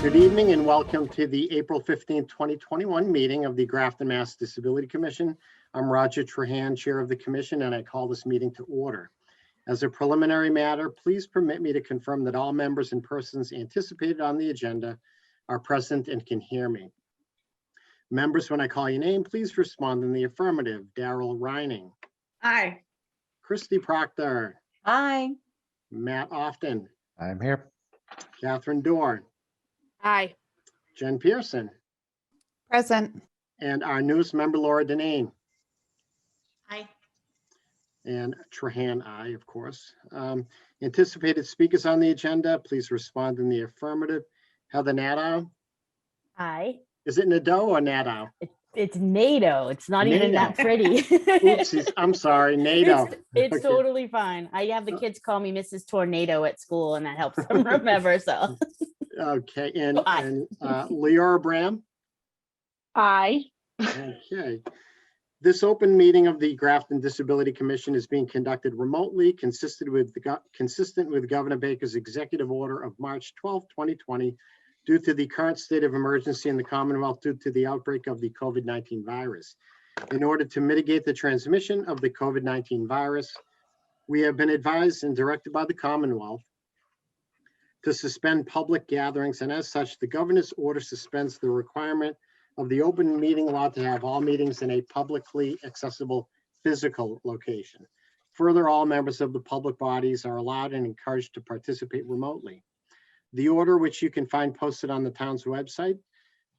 Good evening and welcome to the April 15th, 2021 meeting of the Grafton, Mass. Disability Commission. I'm Roger Trahan, Chair of the Commission, and I call this meeting to order. As a preliminary matter, please permit me to confirm that all members and persons anticipated on the agenda are present and can hear me. Members, when I call your name, please respond in the affirmative. Daryl Reining. Aye. Christy Proctor. Aye. Matt Often. I'm here. Catherine Dorn. Aye. Jen Pearson. Present. And our newest member, Laura Deneen. Aye. And Trahan, aye, of course. Anticipated speakers on the agenda, please respond in the affirmative. Heather Nadeau. Aye. Is it Nadeau or Nadeau? It's NATO. It's not even that NATO. pretty. Oopsies, I'm sorry, NATO. It's Okay. totally fine. I have the kids call me Mrs. Tornado at school, and that helps them remember. So Okay, Aye. and Leora Bram. Aye. Okay. This open meeting of the Grafton Disability Commission is being conducted remotely, consistent with Governor Baker's executive order of March 12, 2020, due to the current state of emergency in the Commonwealth due to the outbreak of the COVID-19 virus. In order to mitigate the transmission of the COVID-19 virus, we have been advised and directed by the Commonwealth to suspend public gatherings, and as such, the governor's order suspends the requirement of the open meeting law to have all meetings in a publicly accessible physical location. Further, all members of the public bodies are allowed and encouraged to participate remotely. The order, which you can find posted on the town's website,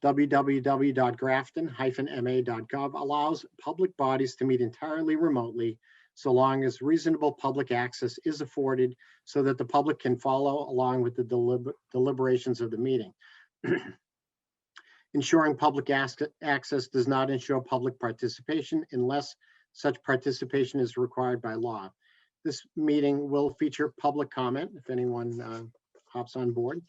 www.grafton-ma.gov, allows public bodies to meet entirely remotely so long as reasonable public access is afforded so that the public can follow along with the deliberations of the meeting. Ensuring public access does not ensure public participation unless such participation is required by law. This meeting will feature public comment if anyone hops on board.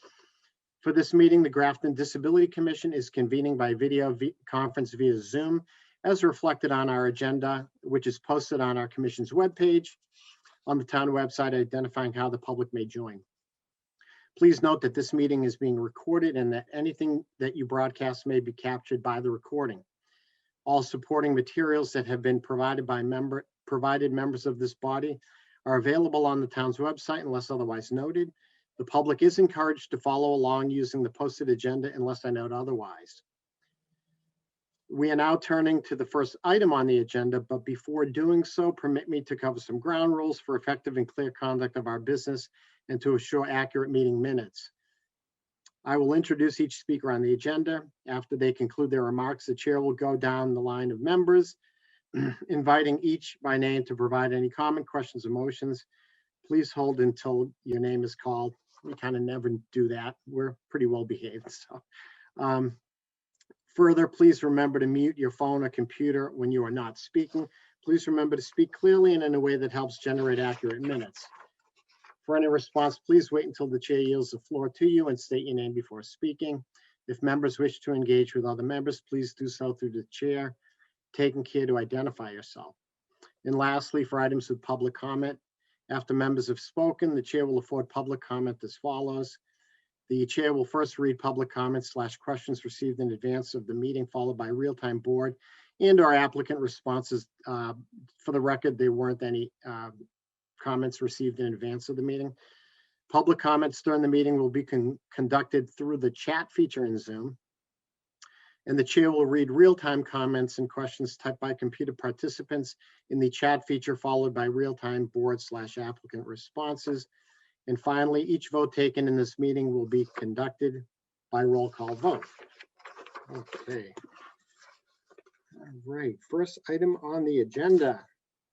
For this meeting, the Grafton Disability Commission is convening by video conference via Zoom, as reflected on our agenda, which is posted on our commission's webpage on the town website, identifying how the public may join. Please note that this meeting is being recorded and that anything that you broadcast may be captured by the recording. All supporting materials that have been provided by members of this body are available on the town's website unless otherwise noted. The public is encouraged to follow along using the posted agenda unless I note otherwise. We are now turning to the first item on the agenda, but before doing so, permit me to cover some ground rules for effective and clear conduct of our business and to assure accurate meeting minutes. I will introduce each speaker on the agenda. After they conclude their remarks, the chair will go down the line of members, inviting each by name to provide any comment, questions, or motions. Please hold until your name is called. We kind of never do that. We're pretty well behaved. So, further, please remember to mute your phone or computer when you are not speaking. Please remember to speak clearly and in a way that helps generate accurate minutes. For any response, please wait until the chair yields the floor to you and state your name before speaking. If members wish to engage with other members, please do so through the chair, taking care to identify yourself. And lastly, for items with public comment, after members have spoken, the chair will afford public comment as follows. The chair will first read public comments / questions received in advance of the meeting, followed by real-time board and or applicant responses. For the record, there weren't any comments received in advance of the meeting. Public comments during the meeting will be conducted through the chat feature in Zoom. And the chair will read real-time comments and questions typed by computer participants in the chat feature, followed by real-time board / applicant responses. And finally, each vote taken in this meeting will be conducted by roll call vote. Okay. All right, first item on the agenda.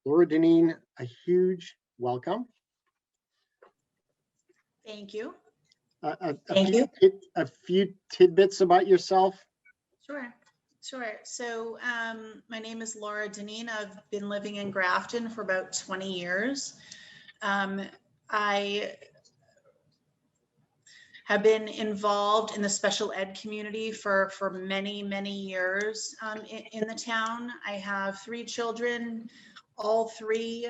Laura Deneen, a huge welcome. Thank you. A few tidbits about yourself. Sure. So my name is Laura Deneen. I've been living in Grafton for about 20 years. I have been involved in the special ed community for many, many years in the town. I have 3 children. All 3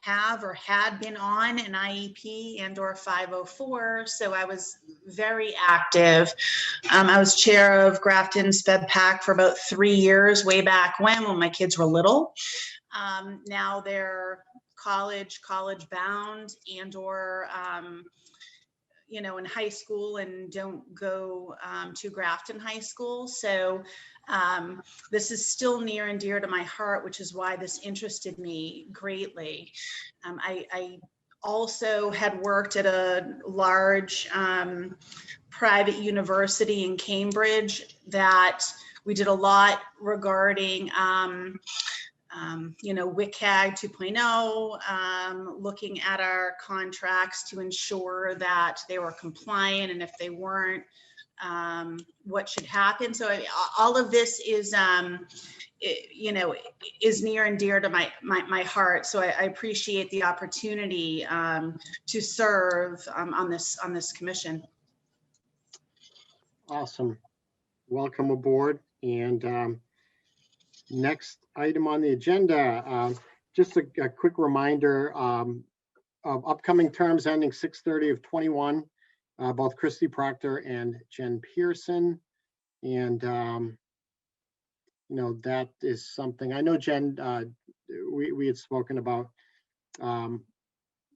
have or had been on an IEP and or 504. So I was very active. I was chair of Grafton Sped Pack for about 3 years, way back when my kids were little. Now they're college bound and or in high school and don't go to Grafton High School. So this is still near and dear to my heart, which is why this interested me greatly. I also had worked at a large private university in Cambridge that we did a lot regarding WCAG 2.0, looking at our contracts to ensure that they were compliant, and if they weren't, what should happen. So all of this is, is near and dear to my heart. So I appreciate the opportunity to serve on this commission. Awesome. Welcome aboard. And next item on the agenda, just a quick reminder of upcoming terms ending 6/30 of 21, both Christy Proctor and Jen Pearson. And, that is something I know, Jen, we had spoken about,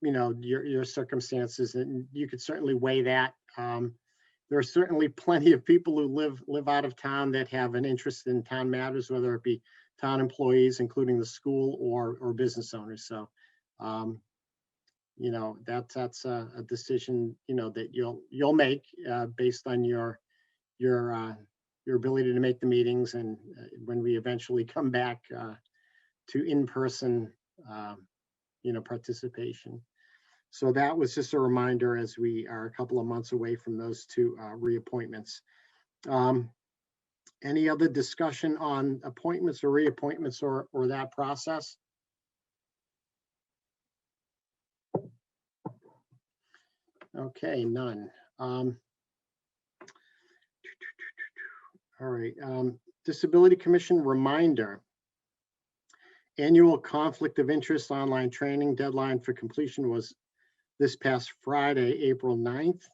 your circumstances, and you could certainly weigh that. There are certainly plenty of people who live out of town that have an interest in town matters, whether it be town employees, including the school, or business owners. So, that's a decision, that you'll make based on your ability to make the meetings, and when we eventually come back to in-person, participation. So that was just a reminder as we are a couple of months away from those two reappointments. Any other discussion on appointments or reappointments or that process? Okay, none. All right, Disability Commission reminder. Annual conflict of interest online training deadline for completion was this past Friday, April 9th.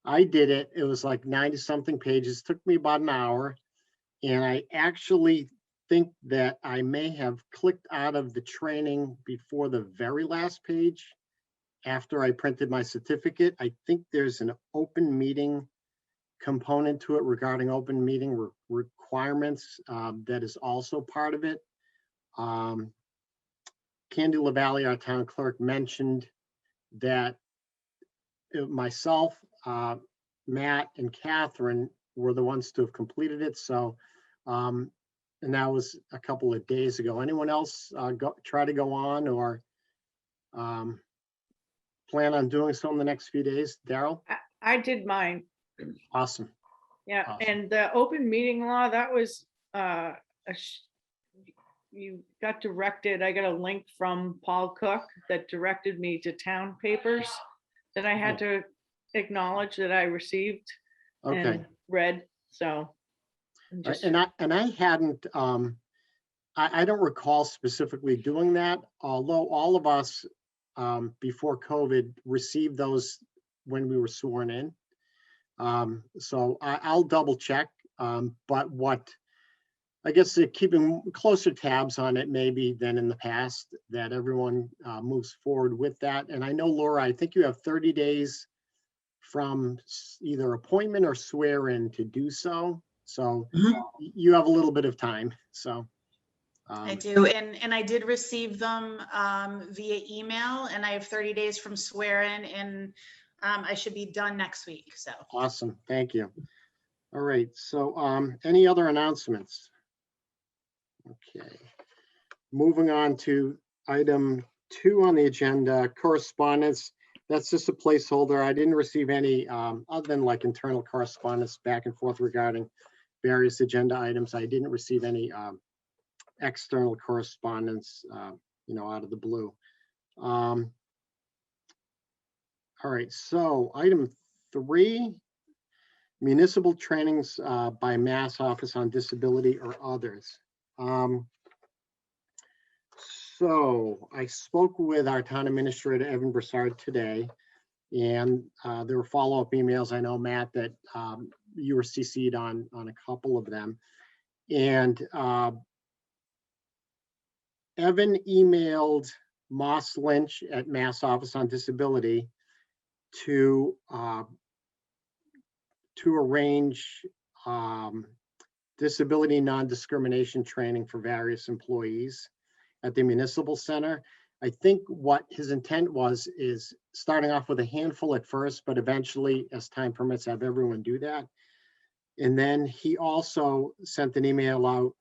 I did it. It was like 90 something pages. Took me about an hour. And I actually think that I may have clicked out of the training before the very last page after I printed my certificate. I think there's an open meeting component to it regarding open meeting requirements that is also part of it. Candy LaValle, our town clerk, mentioned that myself, Matt, and Catherine were the ones to have completed it. So, and that was a couple of days ago. Anyone else try to go on or plan on doing so in the next few days? Daryl? I did mine. Awesome. Yeah, Awesome. and the open meeting law, that was you got directed. I got a link from Paul Cook that directed me to town papers that I had to acknowledge that I received and read. So and I hadn't I don't recall specifically doing that, although all of us before COVID received those when we were sworn in. So I'll double check, but what I guess keeping closer tabs on it maybe than in the past, that everyone moves forward with that. And I know, Laura, I think you have 30 days from either appointment or swear in to do so. So you have a little bit of time. So I do, and I did receive them via email, and I have 30 days from swear in, and I should be done next week. So awesome, thank you. All right, so any other announcements? Okay, moving on to item 2 on the agenda, correspondence. That's just a placeholder. I didn't receive any other than like internal correspondence back and forth regarding various agenda items. I didn't receive any external correspondence, out of the blue. All right, so item 3, municipal trainings by Mass Office on Disability or others. So I spoke with our town administrator, Evan Broussard, today, and there were follow-up emails. I know, Matt, that you were CC'd on a couple of them. And Evan emailed Moss Lynch at Mass Office on Disability to arrange disability non-discrimination training for various employees at the municipal center. I think what his intent was is starting off with a handful at first, but eventually, as time permits, have everyone do that. And then he also sent an email out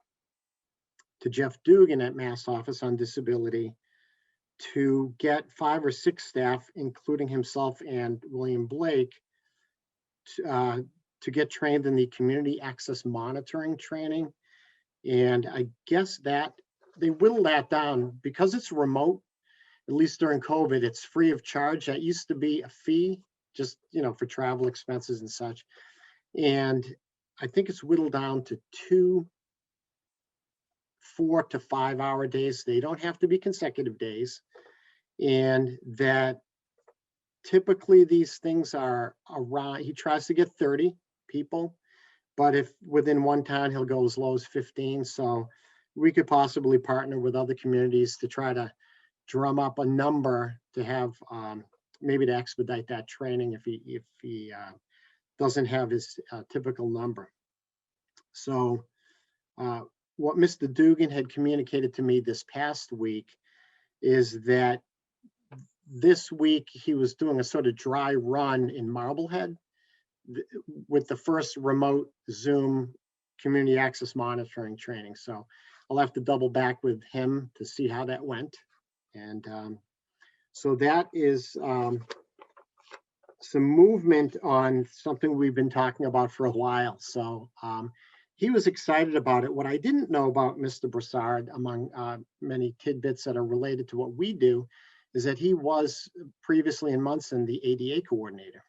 to Jeff Dugan at Mass Office on Disability to get 5 or 6 staff, including himself and William Blake, to get trained in the community access monitoring training. And I guess that they whittled that down because it's remote, at least during COVID, it's free of charge. That used to be a fee, just, for travel expenses and such. And I think it's whittled down to 2 4 to 5 hour days. They don't have to be consecutive days. And that typically these things are around, he tries to get 30 people, but if within one town, he'll go as low as 15. So we could possibly partner with other communities to try to drum up a number to have, maybe to expedite that training if he doesn't have his typical number. So what Mr. Dugan had communicated to me this past week is that this week he was doing a sort of dry run in Marblehead with the first remote Zoom community access monitoring training. So I'll have to double back with him to see how that went. And so that is some movement on something we've been talking about for a while. So he was excited about it. What I didn't know about Mr. Broussard, among many tidbits that are related to what we do, is that he was previously in Munson the ADA coordinator.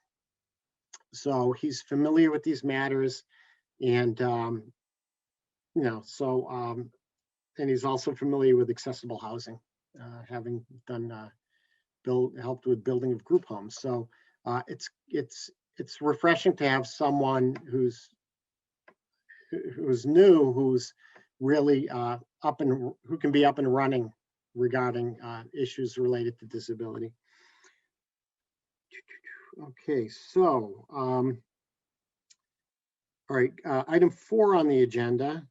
So he's familiar with these matters, and and he's also familiar with accessible housing, having done helped with building of group homes. So it's refreshing to have someone who's new, who's really who can be up and running regarding issues related to disability. Okay, so all right, item 4 on the agenda,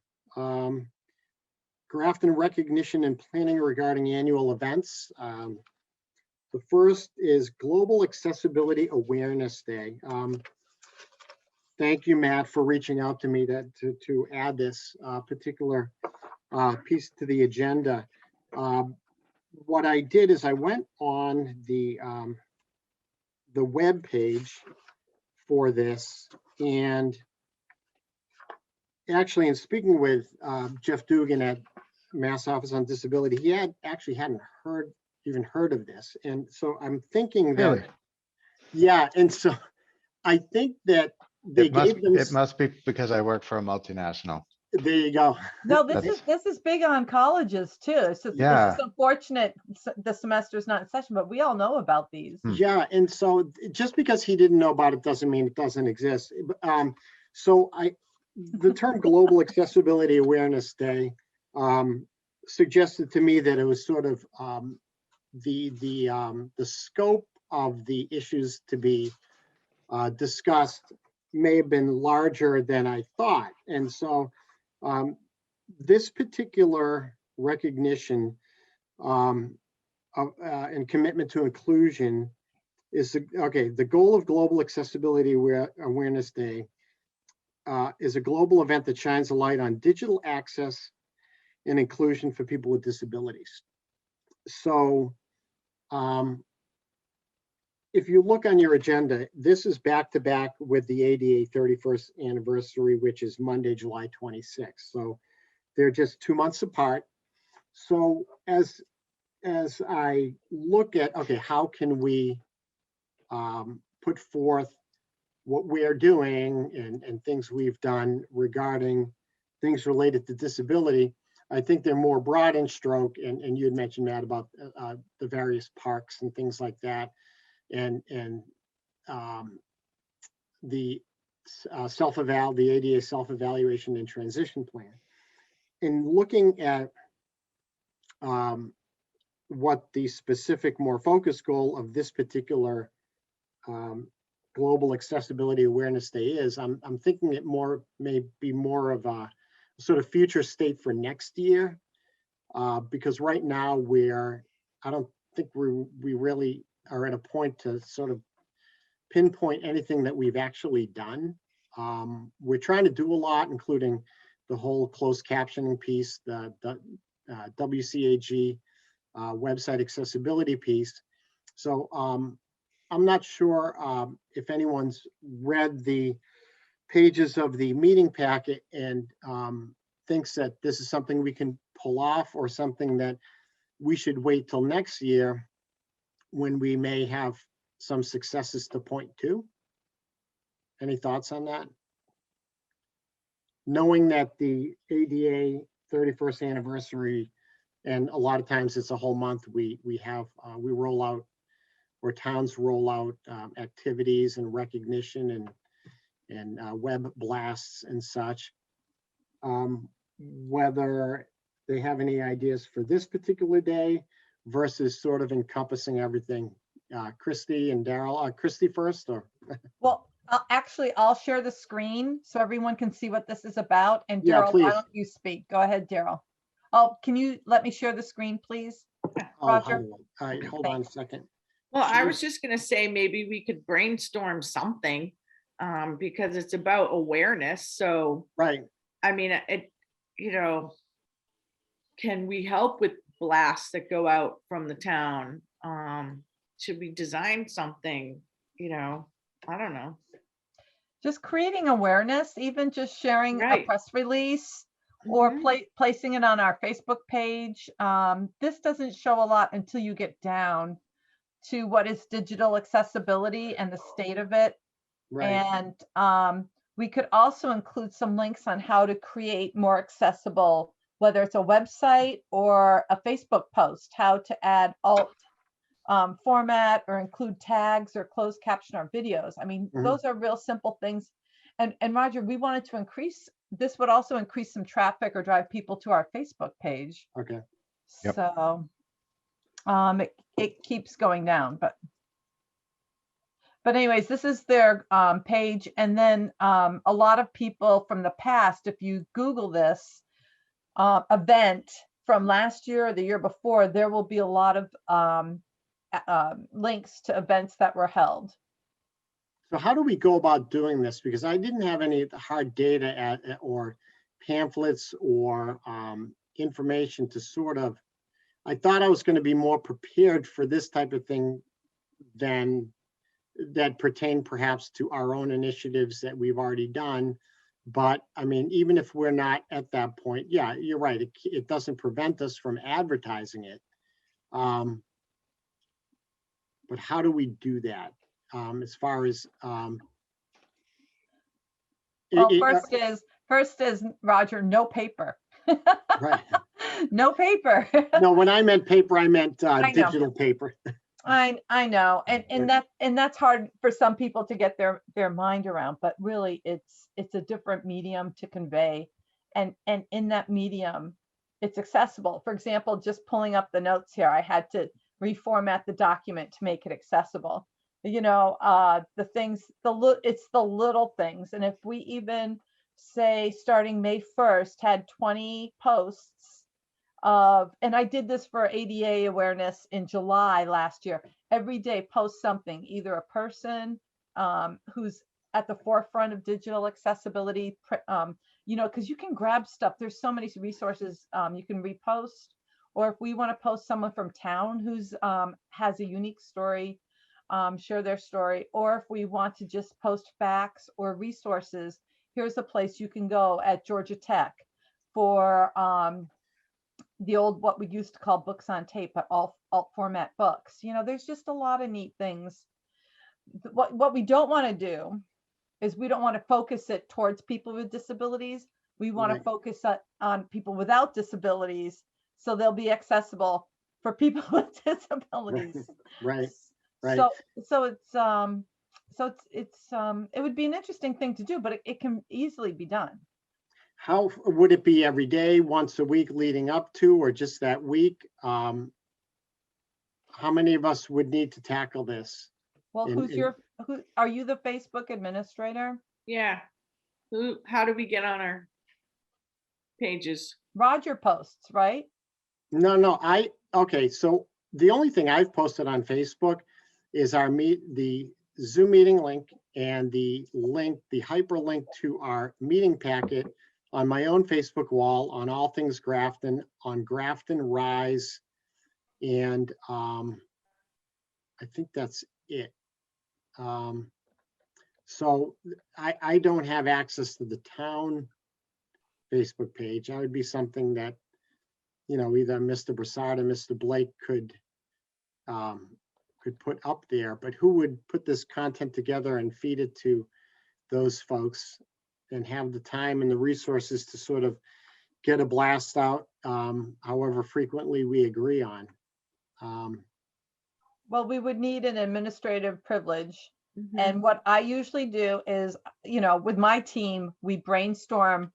Grafton recognition and planning regarding annual events. The first is Global Accessibility Awareness Day. Thank you, Matt, for reaching out to me to add this particular piece to the agenda. What I did is I went on the web page for this, and actually in speaking with Jeff Dugan at Mass Office on Disability, he hadn't even heard of this. And so I'm thinking that, Really? Yeah, and so I think that they gave them. It must be because I work for a multinational. There you go. No, this is big on colleges too. It's just unfortunate the semester's not in session, but we all know about these. Yeah, and so just because he didn't know about it doesn't mean it doesn't exist. So the term Global Accessibility Awareness Day suggested to me that it was sort of the scope of the issues to be discussed may have been larger than I thought, and so. This particular recognition and commitment to inclusion is the goal of Global Accessibility Awareness Day is a global event that shines a light on digital access and inclusion for people with disabilities. So if you look on your agenda, this is back to back with the ADA 31st anniversary, which is Monday, July 26th. So they're just 2 months apart. So as I look at, how can we put forth what we are doing and things we've done regarding things related to disability, I think they're more broad in stroke, and you had mentioned, Matt, about the various parks and things like that, and the the ADA self-evaluation and transition plan. In looking at what the specific, more focused goal of this particular Global Accessibility Awareness Day is, I'm thinking it may be more of a sort of future state for next year, because right now I don't think we really are at a point to sort of pinpoint anything that we've actually done. We're trying to do a lot, including the whole closed captioning piece, the WCAG website accessibility piece. So I'm not sure if anyone's read the pages of the meeting packet and thinks that this is something we can pull off, or something that we should wait till next year when we may have some successes to point to. Any thoughts on that? Knowing that the ADA 31st anniversary, and a lot of times it's a whole month, we roll out, or towns roll out activities and recognition and web blasts and such. Whether they have any ideas for this particular day versus sort of encompassing everything. Christy and Daryl, Christy first, or? Well, I'll share the screen so everyone can see what this is about. And Yeah, Daryl, please. why don't you speak? Go ahead, Daryl. Oh, can you let me share the screen, please? Oh, Roger? all right, hold on a second. Well, I Sure. was just gonna say, maybe we could brainstorm something, because it's about awareness. So, Right. I mean, can we help with blasts that go out from the town? Should we design something, I don't know. Just creating awareness, even just sharing a Right. press release or Mhm. placing it on our Facebook page. This doesn't show a lot until you get down to what is digital accessibility and the state of it. Right. And we could also include some links on how to create more accessible, whether it's a website or a Facebook post, how to add alt format or include tags or closed caption our videos. I mean, Mhm. those are real simple things. And Roger, we wanted to increase, this would also increase some traffic or drive people to our Facebook page. Okay. Yep. So it keeps going down, but anyways, this is their page. And then a lot of people from the past, if you Google this event from last year or the year before, there will be a lot of links to events that were held. So how do we go about doing this? Because I didn't have any hard data or pamphlets or information to sort of, I thought I was going to be more prepared for this type of thing than that pertain perhaps to our own initiatives that we've already done. But I mean, even if we're not at that point, yeah, you're right. It doesn't prevent us from advertising it. But how do we do that? As far as Well, first is Roger, no paper. right. No paper. No, when I meant paper, I meant know. digital paper. I know, and that's hard for some people to get their mind around, but really it's a different medium to convey, and in that medium it's accessible. For example, just pulling up the notes here, I had to reformat the document to make it accessible. The things, it's the little things. And if we even say starting May 1st had 20 posts and I did this for ADA awareness in July last year, every day post something, either a person who's at the forefront of digital accessibility, because you can grab stuff. There's so many resources you can repost, or if we want to post someone from town who's has a unique story, share their story, or if we want to just post facts or resources, here's a place you can go at Georgia Tech for the old, what we used to call books on tape, but alt format books. There's just a lot of neat things. What we don't want to do is we don't want to focus it towards people with disabilities. We want to Right. focus on people without disabilities, so they'll be accessible for people with disabilities. Right, right. So it would be an interesting thing to do, but it can easily be done. How would it be every day, once a week leading up to, or just that week? How many of us would need to tackle this? Well, And- who are you, the Facebook administrator? Yeah. How do we get on our pages? Roger posts, right? No, okay, so the only thing I've posted on Facebook is the Zoom meeting link and the hyperlink to our meeting packet on my own Facebook wall, on All Things Grafton, on Grafton Rise. And I think that's it. So I don't have access to the town Facebook page. That would be something that, either Mr. Broussard or Mr. Blake could put up there, but who would put this content together and feed it to those folks and have the time and the resources to sort of get a blast out, however frequently we agree on. Well, we would need an administrative privilege. Mhm. And what I usually do is, with my team, we brainstorm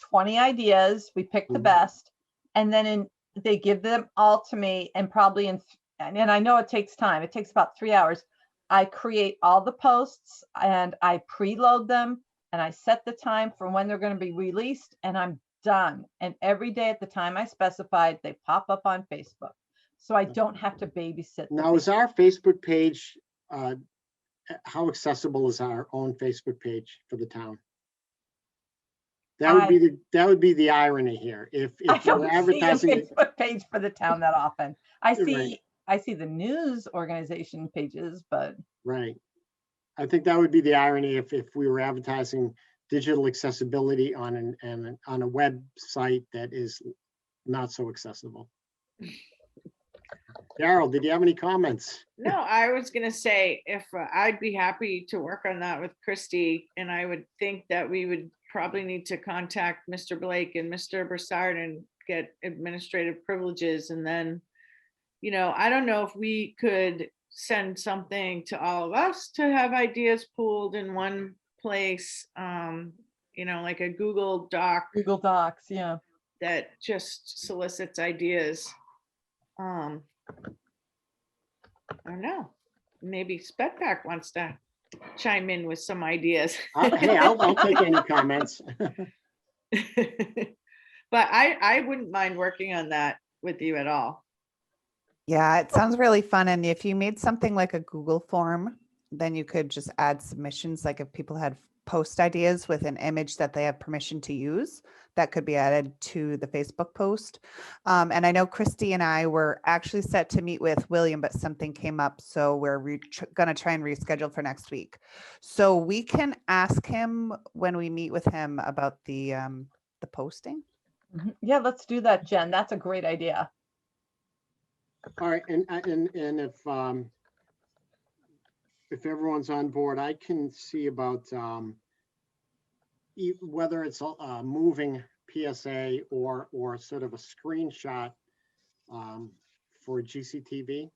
20 ideas, we pick the Mhm. best, and then they give them all to me, and probably and I know it takes time. It takes about 3 hours. I create all the posts and I preload them and I set the time for when they're going to be released, and I'm done. And every day at the time I specified, they pop up on Facebook. So I don't have to babysit. the Now, is our Facebook page, how accessible is our own Facebook page for the town? That would be the irony here. If I we're don't see a advertising, Facebook page for the town that often. I Right. see the news organization pages, but right. I think that would be the irony if we were advertising digital accessibility on a website that is not so accessible. Darrell, did you have any comments? No, I was gonna say, if I'd be happy to work on that with Christy, and I would think that we would probably need to contact Mr. Blake and Mr. Broussard and get administrative privileges, and then, I don't know if we could send something to all of us to have ideas pooled in one place, like a Google Doc Google Docs, yeah. that just solicits ideas. I don't know, maybe Spedpack wants to chime in with some ideas. Hey, I'll take any comments. But I wouldn't mind working on that with you at all. Yeah, it sounds really fun. And if you made something like a Google form, then you could just add submissions. Like if people had post ideas with an image that they have permission to use, that could be added to the Facebook post. And I know Christy and I were actually set to meet with William, but something came up. So we're going to try and reschedule for next week. So we can ask him when we meet with him about the posting. Yeah, let's do that, Jen. That's a great idea. All right, and if everyone's on board, I can see about whether it's a moving PSA or sort of a screenshot for GCTV.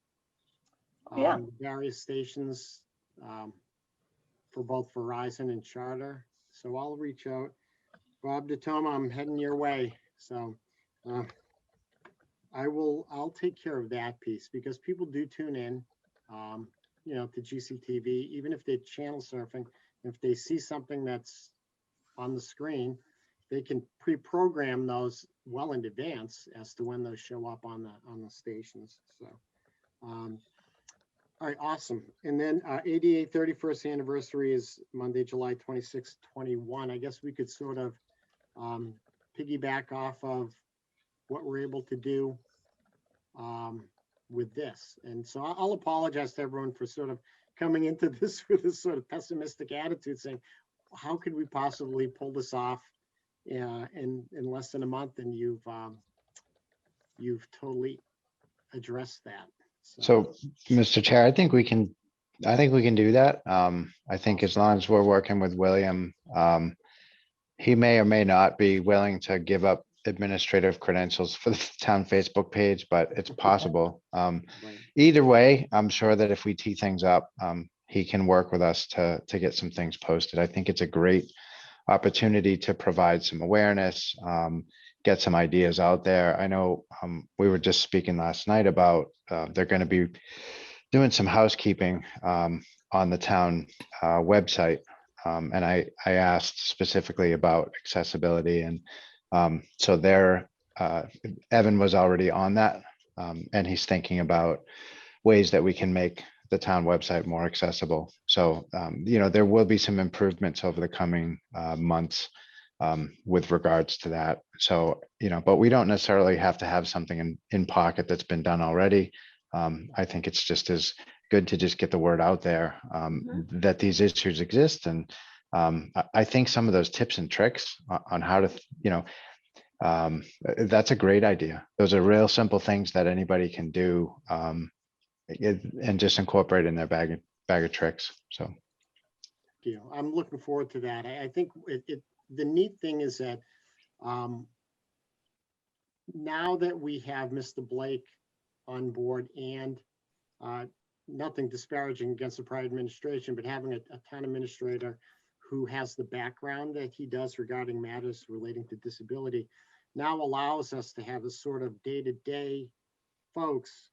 Yeah. Various stations for both Verizon and Charter. So I'll reach out. Bob DeToma, I'm heading your way. So I'll take care of that piece, because people do tune in, to GCTV, even if they're channel surfing. If they see something that's on the screen, they can pre-program those well in advance as to when those show up on the stations. So, all right, awesome. And then ADA 31st anniversary is Monday, July 26, 21. I guess we could sort of piggyback off of what we're able to do with this. And so I'll apologize to everyone for sort of coming into this with this sort of pessimistic attitude, saying, how could we possibly pull this off in less than a month? And you've totally addressed that. So, Mr. Chair, I think we can do that. I think as long as we're working with William, he may or may not be willing to give up administrative credentials for the town Facebook page, but it's possible. Right. Either way, I'm sure that if we tee things up, he can work with us to get some things posted. I think it's a great opportunity to provide some awareness, get some ideas out there. I know we were just speaking last night about they're going to be doing some housekeeping on the town website. And I asked specifically about accessibility, and so there, Evan was already on that, and he's thinking about ways that we can make the town website more accessible. So, there will be some improvements over the coming months with regards to that. So, but we don't necessarily have to have something in pocket that's been done already. I think it's just as good to just get the word out there that these issues exist. And I think some of those tips and tricks on how to, that's a great idea. Those are real simple things that anybody can do and just incorporate in their bag of tricks. So. I'm looking forward to that. I think the neat thing is that now that we have Mr. Blake on board, and nothing disparaging against the prior administration, but having a town administrator who has the background that he does regarding matters relating to disability now allows us to have a sort of day-to-day folks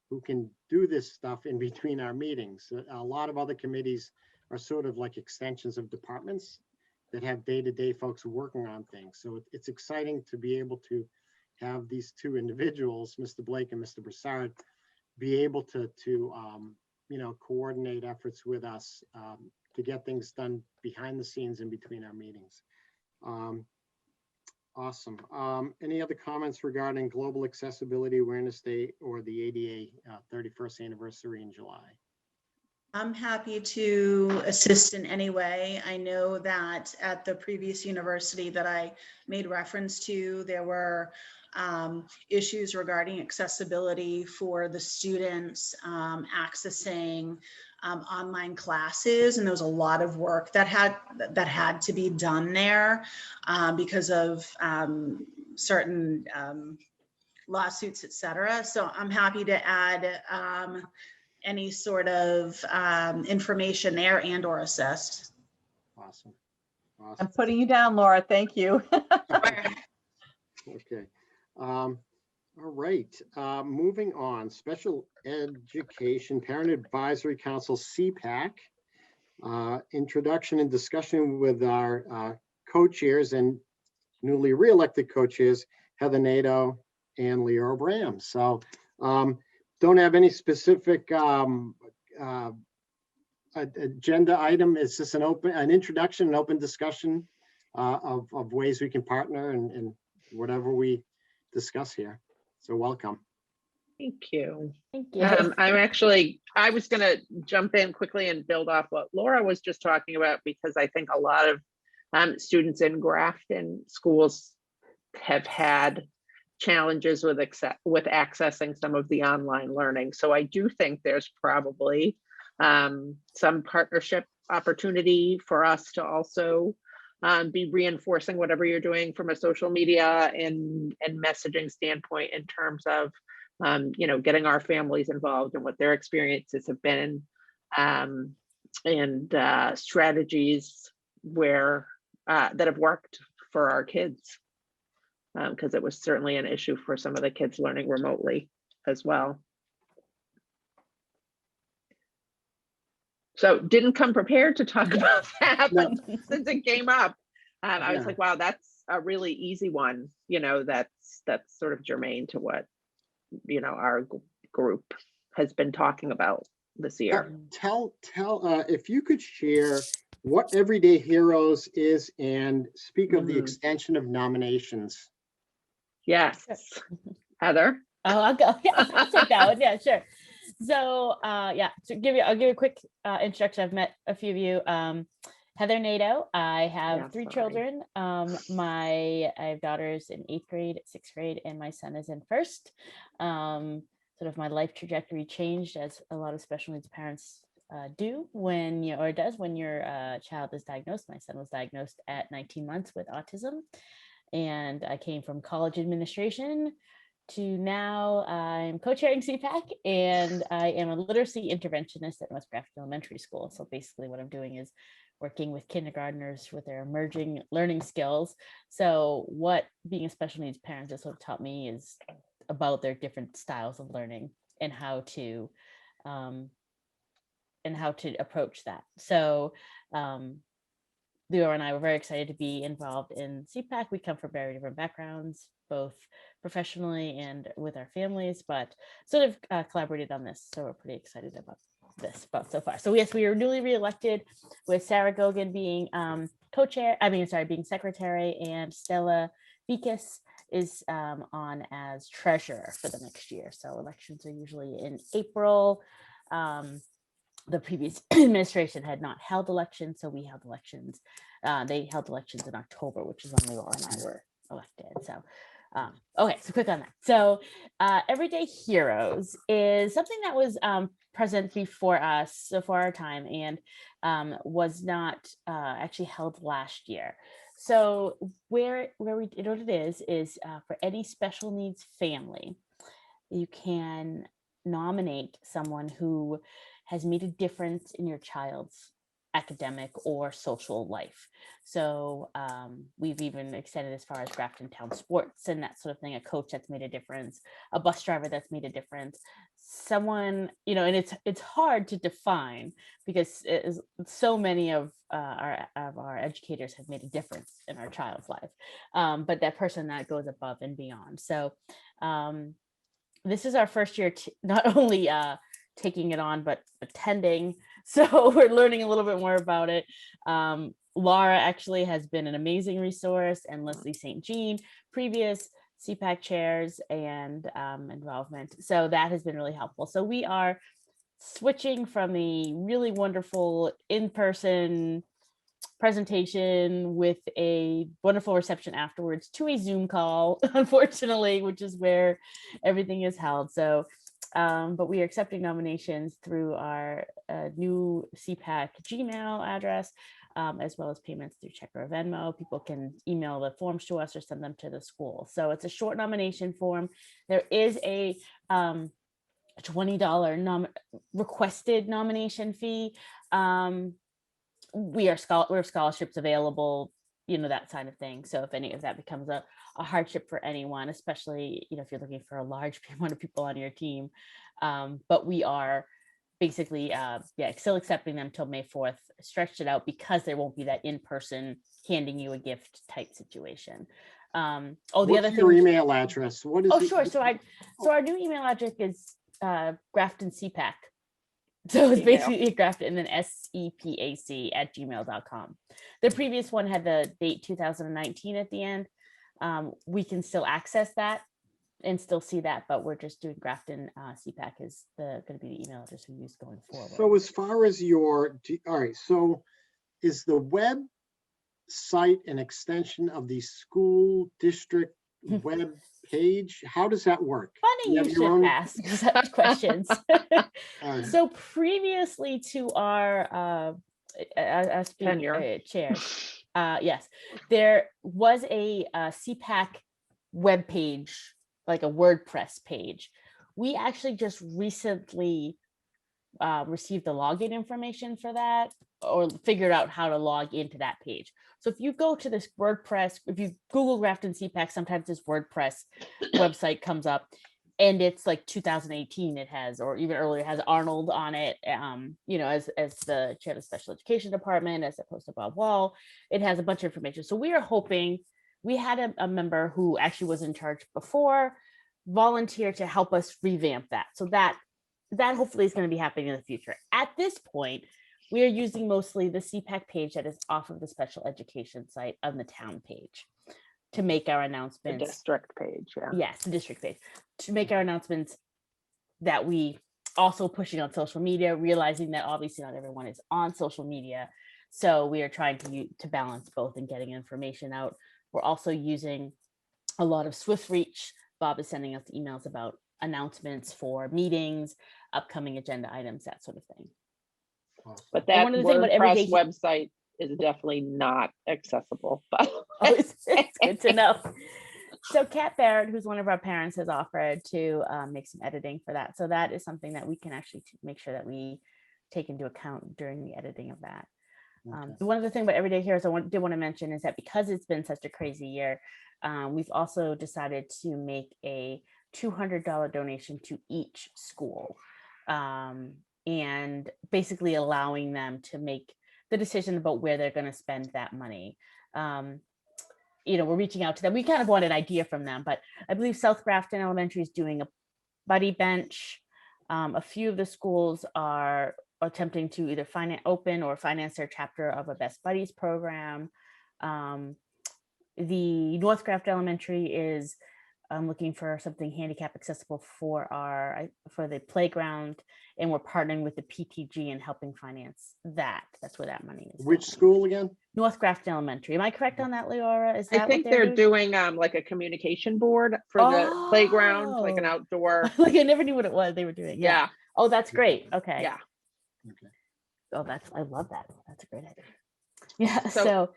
who can do this stuff in between our meetings. A lot of other committees are sort of like extensions of departments that have day-to-day folks working on things. So it's exciting to be able to have these two individuals, Mr. Blake and Mr. Broussard, be able to coordinate efforts with us to get things done behind the scenes in between our meetings. Awesome. Any other comments regarding Global Accessibility Awareness Day or the ADA 31st anniversary in July? I'm happy to assist in any way. I know that at the previous university that I made reference to, there were issues regarding accessibility for the students accessing online classes, and there was a lot of work that had to be done there because of certain lawsuits, etc. So I'm happy to add any sort of information there and or assist. Awesome. I'm putting you down, Laura. Thank you. Okay. All right. Moving on. Special Education Parent Advisory Council, CPAC. Introduction and discussion with our co-chairs and newly re-elected co-chairs, Heather Nadeau and Leora Bram. So don't have any specific agenda item. It's just an introduction, an open discussion of ways we can partner and whatever we discuss here. So welcome. Thank you. Thank you. I was going to jump in quickly and build off what Laura was just talking about, because I think a lot of students in Grafton schools have had challenges with accessing some of the online learning. So I do think there's probably some partnership opportunity for us to also be reinforcing whatever you're doing from a social media and messaging standpoint in terms of getting our families involved in what their experiences have been, and strategies where that have worked for our kids, because it was certainly an issue for some of the kids learning remotely as well. So didn't come prepared to talk about that, but since it came up, I was like, wow, that's a really easy one. That's sort of germane to what our group has been talking about this year. Tell if you could share what Everyday Heroes is and speak of the extension of nominations. Yes, Heather. Oh, I'll go. Yeah, I'll take that one. Yeah, sure. So I'll give you a quick introduction. I've met a few of you. Heather Nadeau. I have three children. I have daughters in 8th grade, 6th grade, and my son is in 1st. Sort of my life trajectory changed as a lot of special needs parents do when you, or it does when your child is diagnosed. My son was diagnosed at 19 months with autism, and I came from college administration to now I'm co-chairing CPAC, and I am a literacy interventionist at West Grafton Elementary School. So basically what I'm doing is working with kindergartners with their emerging learning skills. So what being a special needs parent has sort of taught me is about their different styles of learning and how to approach that. So Leo and I were very excited to be involved in CPAC. We come from very different backgrounds, both professionally and with our families, but sort of collaborated on this. So we're pretty excited about this so far. So yes, we were newly reelected with Sarah Gogan being being secretary, and Stella Vikas is on as treasurer for the next year. So elections are usually in April. The previous administration had not held elections, so we held elections. They held elections in October, which is when Laura and I were elected. So, okay, so quick on that. So, Everyday Heroes is something that was present before us, so for our time, and was not actually held last year. So, what it is for any special needs family, you can nominate someone who has made a difference in your child's academic or social life. So we've even extended as far as Grafton Town sports and that sort of thing, a coach that's made a difference, a bus driver that's made a difference, someone, and it's hard to define because so many of our educators have made a difference in our child's life, but that person that goes above and beyond. So this is our first year not only taking it on, but attending. So we're learning a little bit more about it. Laura actually has been an amazing resource, and Leslie St. Jean, previous CPAC chairs and involvement. So that has been really helpful. So we are switching from the really wonderful in-person presentation with a wonderful reception afterwards to a Zoom call, unfortunately, which is where everything is held. So but we are accepting nominations through our new CPAC Gmail address, as well as payments through check or Venmo. People can email the forms to us or send them to the school. So it's a short nomination form. There is a $20 requested nomination fee. We have scholarships available, that side of thing. So if any of that becomes a hardship for anyone, especially, if you're looking for a large amount of people on your team. But we are basically, still accepting them till May 4th, stretched it out because there won't be that in-person handing you a gift type situation. The other thing. Your email address? What is? Oh, sure. So our new email address is Grafton CPAC. So it's basically Grafton and then SEPAC@gmail.com. The previous one had the date 2019 at the end. We can still access that and still see that, but we're just doing Grafton CPAC is going to be the email address we use going forward. So as far as all right, so is the web site an extension of the school district web page? How does that work? Funny you should ask such questions. So previously to our chair, yes, there was a CPAC web page, like a WordPress page. We actually just recently received the login information for that, or figured out how to log into that page. So if you go to this WordPress, if you Google Grafton CPAC, sometimes this WordPress website comes up, and it's like 2018 it has, or even earlier, has Arnold on it, as the chair of the special education department, as opposed to Bob Wall. It has a bunch of information. So we are hoping, we had a member who actually was in charge before volunteer to help us revamp that. So that hopefully is going to be happening in the future. At this point, we are using mostly the CPAC page that is off of the special education site on the town page to make our announcements. The district page, yeah. Yes, the district page. To make our announcements that we also pushing on social media, realizing that obviously not everyone is on social media. So we are trying to balance both and getting information out. We're also using a lot of Swift Reach. Bob is sending us emails about announcements for meetings, upcoming agenda items, that sort of thing. But And that one of the things about everyday WordPress website is definitely not accessible, but Oh, it's good to know. So Kat Barrett, who's one of our parents, has offered to make some editing for that. So that is something that we can actually make sure that we take into account during the editing of that. One of the things about Everyday Heroes did want to mention is that because it's been such a crazy year, we've also decided to make a $200 donation to each school, and basically allowing them to make the decision about where they're going to spend that money. We're reaching out to them. We kind of want an idea from them, but I believe South Grafton Elementary is doing a buddy bench. A few of the schools are attempting to either open or finance their chapter of a Best Buddies program. The North Grafton Elementary is looking for something handicap accessible for the playground, and we're partnering with the PTG and helping finance that. That's where that money is. Which school again? North Grafton Elementary. Am I correct on that, Leora? Is I that think what they're doing like a communication board for the playground, like an Oh. outdoor. Like I never knew what it was they were doing. Yeah. Oh, that's great. Okay. Yeah. Okay. Oh, I love that. That's a great idea. Yeah. So- So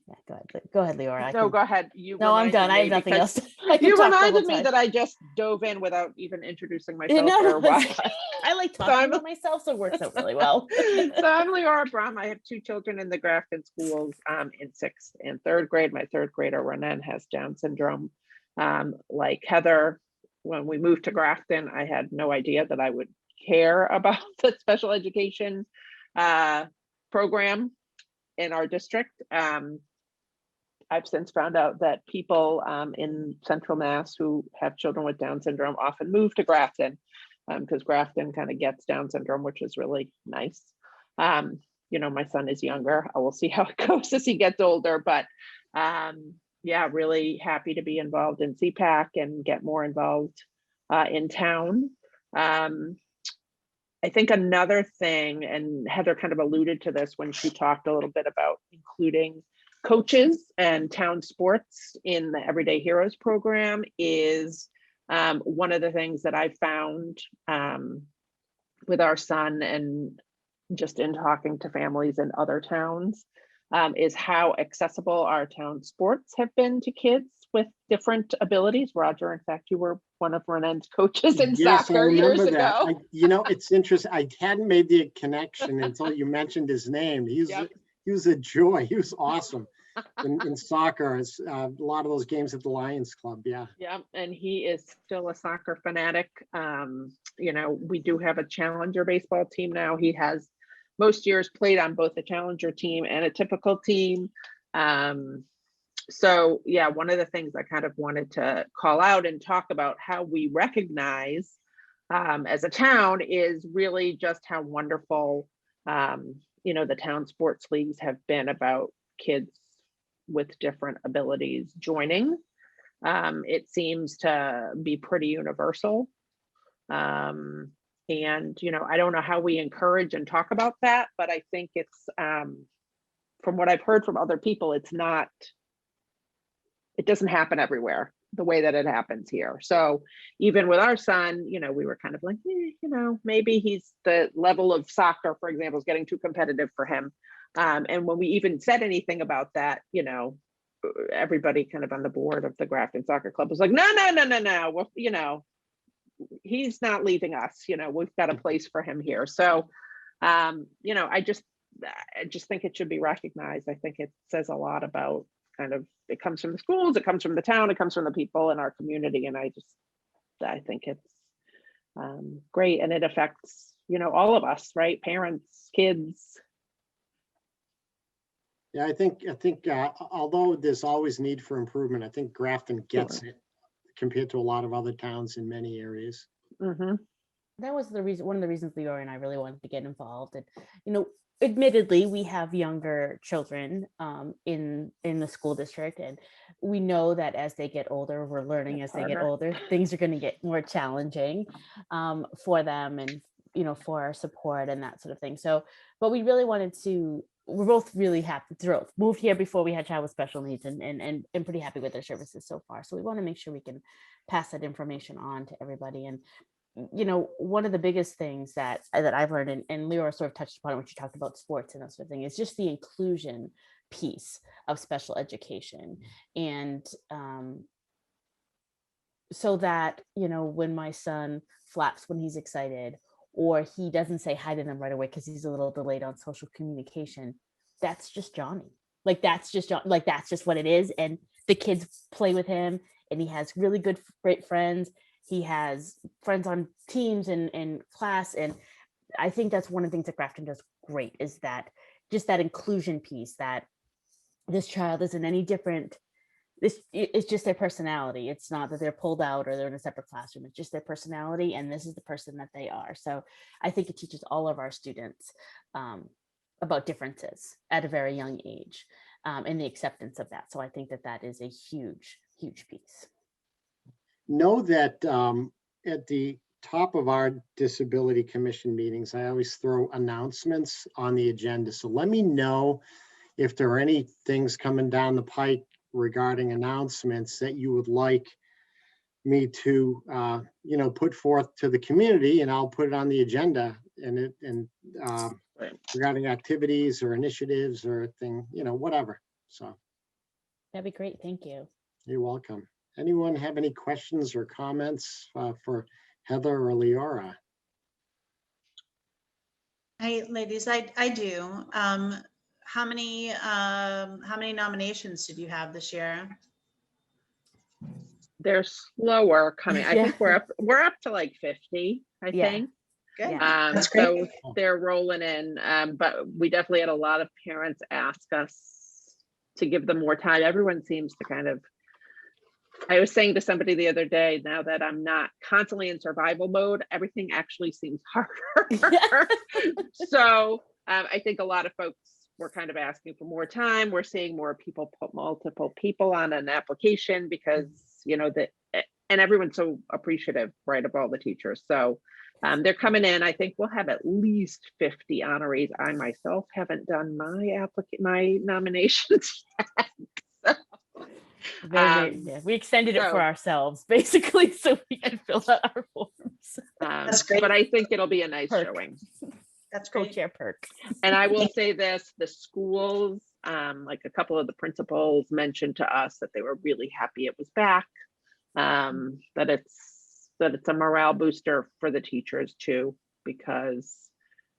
yeah, go ahead, Leora. No, go ahead. You No, I'm reminded done. I have me nothing because else. I can You talk the whole reminded me time. that I just dove in without even introducing Yeah, myself no, for a while. that's fine. I like talking I'm- about myself, so it works out really well. So I'm Leora Brum. I have two children in the Grafton schools in 6th and 3rd grade. My 3rd grader, Renan, has Down syndrome. Like Heather, when we moved to Grafton, I had no idea that I would care about the special education program in our district. I've since found out that people in Central Mass who have children with Down syndrome often move to Grafton because Grafton kind of gets Down syndrome, which is really nice. My son is younger. I will see how it goes as he gets older, but yeah, really happy to be involved in CPAC and get more involved in town. I think another thing, and Heather kind of alluded to this when she talked a little bit about including coaches and town sports in the Everyday Heroes program, is one of the things that I found with our son and just in talking to families in other towns is how accessible our town sports have been to kids with different abilities. Roger, in fact, you were one of Renan's coaches in soccer years ago. It's interesting. I hadn't made the connection until you mentioned his name. Yep. He was a joy. He was awesome in soccer. It's a lot of those games at the Lions Club. Yeah. Yeah, and he is still a soccer fanatic. We do have a challenger baseball team now. He has most years played on both a challenger team and a typical team. So yeah, one of the things I kind of wanted to call out and talk about how we recognize as a town is really just how wonderful the town sports leagues have been about kids with different abilities joining. It seems to be pretty universal. And I don't know how we encourage and talk about that, but I think it's from what I've heard from other people, it doesn't happen everywhere the way that it happens here. So even with our son, we were kind of like, maybe he's the level of soccer, for example, is getting too competitive for him. And when we even said anything about that, everybody kind of on the board of the Grafton Soccer Club was like, no. Well, he's not leaving us. We've got a place for him here. So, I just think it should be recognized. I think it says a lot about it comes from the schools, it comes from the town, it comes from the people in our community. And I think it's great. And it affects, all of us, right? Parents, kids. Yeah, I think although there's always need for improvement, I think Grafton gets it compared to a lot of other towns in many areas. Mm-hmm. That was one of the reasons Leora and I really wanted to get involved. And, admittedly, we have younger children in the school district, and we know that as they get older, we're learning as they get older, things are going to get more challenging for them and, for our support and that sort of thing. So, but we really we're both really thrilled. Moved here before we had child with special needs and pretty happy with their services so far. So we want to make sure we can pass that information on to everybody. And you know, one of the biggest things that I've learned, and Leora sort of touched upon it when she talked about sports and that sort of thing, is just the inclusion piece of special education. And so that, you know, when my son flaps when he's excited, or he doesn't say hi to them right away because he's a little delayed on social communication, that's just Johnny. Like, that's just John, like, that's just what it is. And the kids play with him, and he has really good, great friends. He has friends on teams and class. And I think that's one of the things that Grafton does great, is that just that inclusion piece, that this child isn't any different. It's just their personality. It's not that they're pulled out or they're in a separate classroom. It's just their personality, and this is the person that they are. So I think it teaches all of our students about differences at a very young age, and the acceptance of that. So I think that that is a huge, huge piece. Know that at the top of our disability commission meetings, I always throw announcements on the agenda. So let me know if there are any things coming down the pike regarding announcements that you would like me to, you know, put forth to the community, and I'll put it on the agenda, and regarding activities or initiatives or thing, you know, whatever. So That'd be great. Thank you. you're welcome. Anyone have any questions or comments for Heather or Leora? Hi, ladies, I do. How many nominations did you have this year? They're slower coming. I Yeah. think we're up to like 50, I Yeah. think. Good. Yeah. That's So great. they're rolling in, but we definitely had a lot of parents ask us to give them more time. Everyone seems to kind of, I was saying to somebody the other day, now that I'm not constantly in survival mode, everything actually seems harder. So I think a lot of folks were kind of asking for more time. We're seeing more people put multiple people on an application because, you know, and everyone's so appreciative, right, of all the teachers. So they're coming in. I think we'll have at least 50 honorees. I myself haven't done my nominations yet. Yeah, we extended it for ourselves, basically, so we can fill out our forms. That's great. But I think it'll be a nice Perk. showing. That's great. Co-chair perk. And I will say this, the schools, like a couple of the principals mentioned to us that they were really happy it was back, that it's a morale booster for the teachers too, because,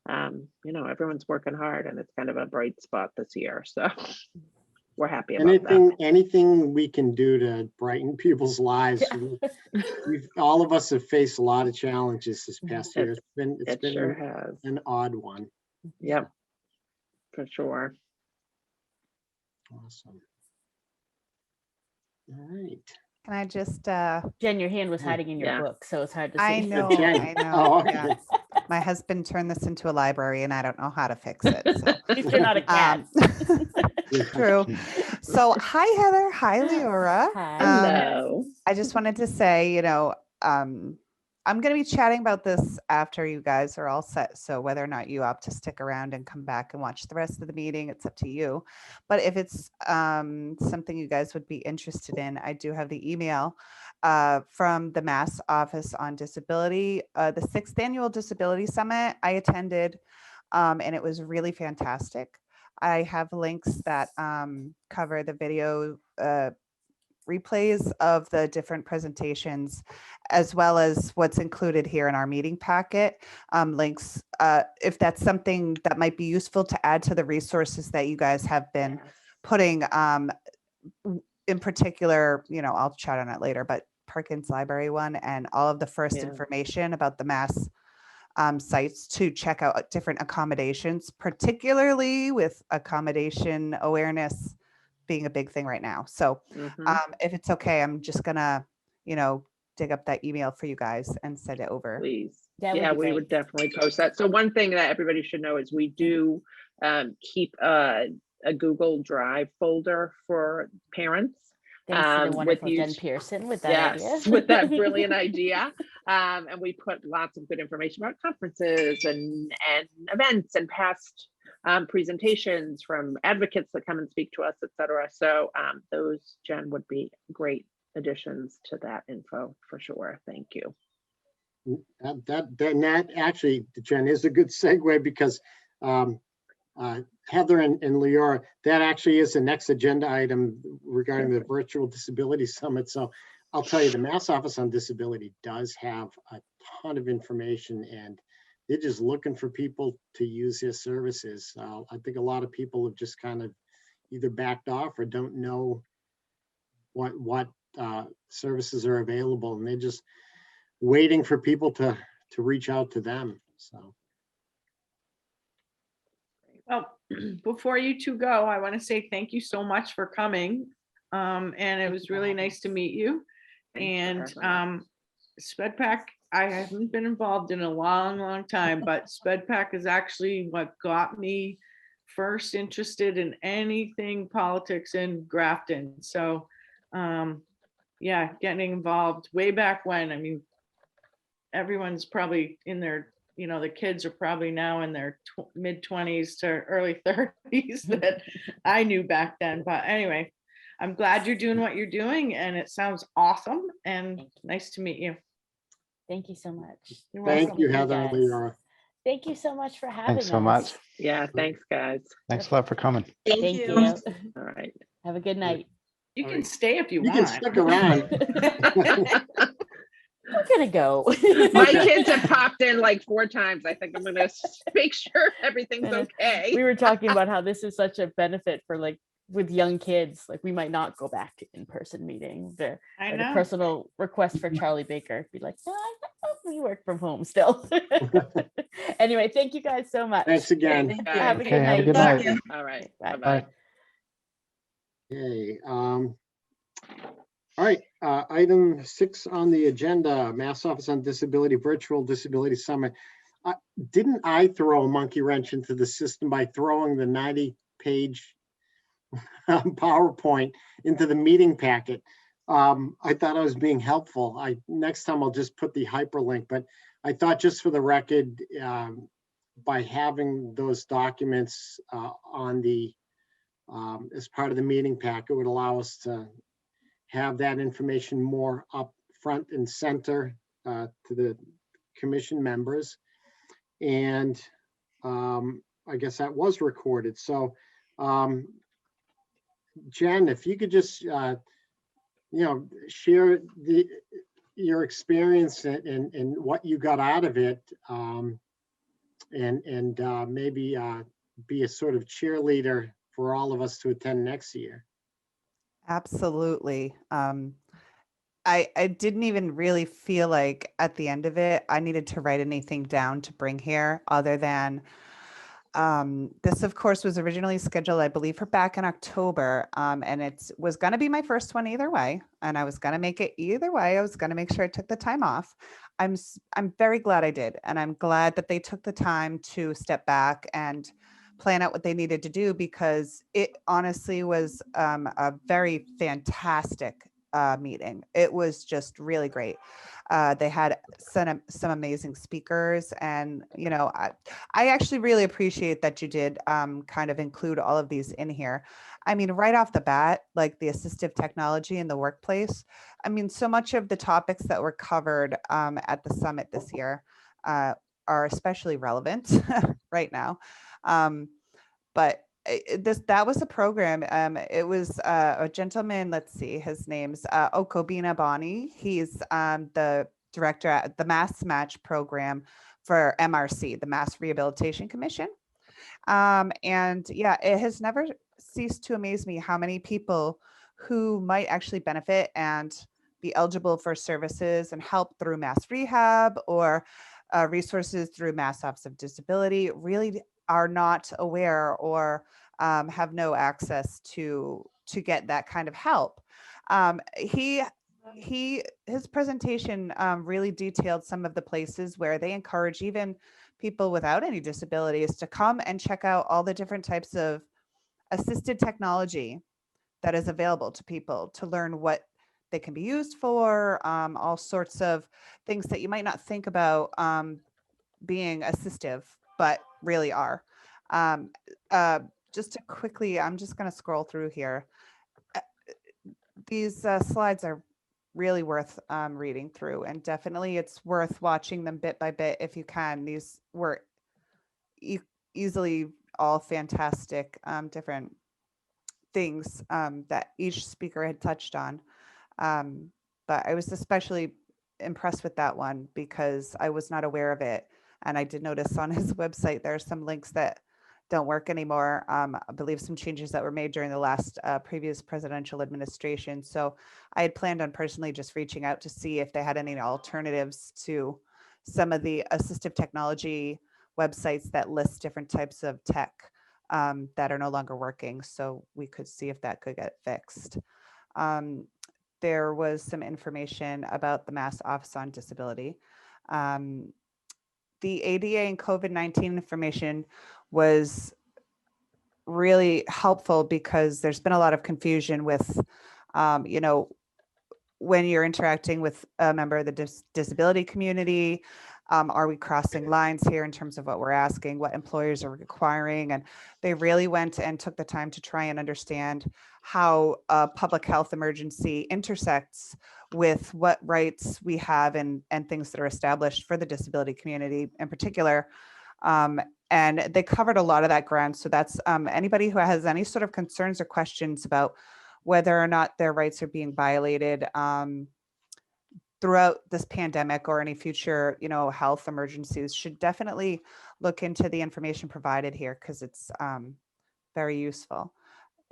you know, everyone's working hard and it's kind of a bright spot this year. So we're happy about that. Anything we can do to brighten people's lives. All of us have faced a lot of challenges this past year. It's been sure has. An odd one. Yep, for sure. Awesome. All right. Can I just, Jen, your hand was hiding in your Yeah. book, so it's hard to see. I know, Jen. I know. Oh, okay. Yeah. My husband turned this into a library and I don't know how to fix it. So. At least you're not a cat. True. So hi, Heather. Hi, Leora. Hi. Hello. I just wanted to say, you know, I'm going to be chatting about this after you guys are all set. So whether or not you opt to stick around and come back and watch the rest of the meeting, it's up to you. But if it's something you guys would be interested in, I do have the email from the Mass Office on Disability, the 6th Annual Disability Summit I attended, and it was really fantastic. I have links that cover the video replays of the different presentations, as well as what's included here in our meeting packet, links, if that's something that might be useful to add to the resources that you guys have been putting, in particular, you know, I'll chat on it later, but Perkins Library one and all of the first information about the Mass sites to check out different accommodations, particularly with accommodation awareness being a big thing right now. So if it's okay, I'm just gonna, you know, dig up that email for you guys and send it over. Please. Yeah, we would definitely post that. So one thing that everybody should know is we do keep a Google Drive folder for parents. Thanks to the wonderful with Jen Pearson with that idea. with that brilliant idea. And we put lots of good information about conferences and events and past presentations from advocates that come and speak to us, etc. So those, Jen, would be great additions to that info for sure. Thank you. That actually, Jen, is a good segue because Heather and Leora, that actually is the next agenda item regarding the Virtual Disability Summit. So I'll tell you, the Mass Office on Disability does have a ton of information, and they're just looking for people to use their services. I think a lot of people have just kind of either backed off or don't know what services are available, and they're just waiting for people to reach out to them. So. Well, before you two go, I want to say thank you so much for coming. And it was really nice to meet you. And SpedPack, I haven't been involved in a long time, but SpedPack is actually what got me first interested in anything politics in Grafton. So yeah, getting involved way back when. I mean, everyone's probably in their, the kids are probably now in their mid-20s to early 30s that I knew back then. But anyway, I'm glad you're doing what you're doing, and it sounds awesome, and nice to meet you. Thank you so much. Thank you, Heather and guys. Leora. Thank you so much for having Thanks so us. much. Yeah, thanks, guys. Thanks a lot for coming. Thank you. All right. Have a good night. You can stay if you You want. can stick around. We're gonna go. My kids have popped in like 4 times. I think I'm gonna make sure everything's okay. We were talking about how this is such a benefit for like with young kids. Like we might not go back to in-person meeting. I A know. personal request for Charlie Baker. Be like, no, we work from home still. Anyway, thank you guys so much. Thanks again. Thank you. Have a Okay, good have a night. good night. All right. Bye. Bye-bye. Okay. All right. Item 6 on the agenda, Mass Office on Disability Virtual Disability Summit. Didn't I throw a monkey wrench into the system by throwing the 90-page PowerPoint into the meeting packet? I thought I was being helpful. Next time I'll just put the hyperlink, but I thought just for the record, by having those documents on the as part of the meeting packet would allow us to have that information more up front and center to the commission members. And I guess that was recorded. So Jen, if you could just share your experience and what you got out of it, and maybe be a sort of cheerleader for all of us to attend next year. Absolutely. I didn't even really feel like at the end of it, I needed to write anything down to bring here other than this, of course, was originally scheduled, I believe, for back in October. And it was going to be my first one either way. And I was going to make it either way. I was going to make sure I took the time off. I'm very glad I did. And I'm glad that they took the time to step back and plan out what they needed to do, because it honestly was a very fantastic meeting. It was just really great. They had some amazing speakers, and I actually really appreciate that you did kind of include all of these in here. I mean, right off the bat, like the assistive technology in the workplace. I mean, so much of the topics that were covered at the summit this year are especially relevant right now. But that was a program. It was a gentleman, let's see, his name's Okobina Bani. He's the director at the Mass Match program for MRC, the Mass Rehabilitation Commission. And yeah, it has never ceased to amaze me how many people who might actually benefit and be eligible for services and help through Mass Rehab or resources through Mass Office of Disability really are not aware or have no access to get that kind of help. His presentation really detailed some of the places where they encourage even people without any disabilities to come and check out all the different types of assisted technology that is available to people, to learn what they can be used for, all sorts of things that you might not think about being assistive, but really are. Just to quickly, I'm just going to scroll through here. These slides are really worth reading through, and definitely it's worth watching them bit by bit if you can. These were easily all fantastic different things that each speaker had touched on. But I was especially impressed with that one because I was not aware of it. And I did notice on his website, there are some links that don't work anymore. I believe some changes that were made during the last previous presidential administration. So I had planned on personally just reaching out to see if they had any alternatives to some of the assistive technology websites that list different types of tech that are no longer working. So we could see if that could get fixed. There was some information about the Mass Office on Disability. The ADA and COVID-19 information was really helpful because there's been a lot of confusion with, you know, when you're interacting with a member of the disability community, are we crossing lines here in terms of what we're asking, what employers are requiring? And they really went and took the time to try and understand how a public health emergency intersects with what rights we have and things that are established for the disability community in particular. And they covered a lot of that ground. So that's anybody who has any sort of concerns or questions about whether or not their rights are being violated throughout this pandemic or any future, you know, health emergencies should definitely look into the information provided here because it's very useful.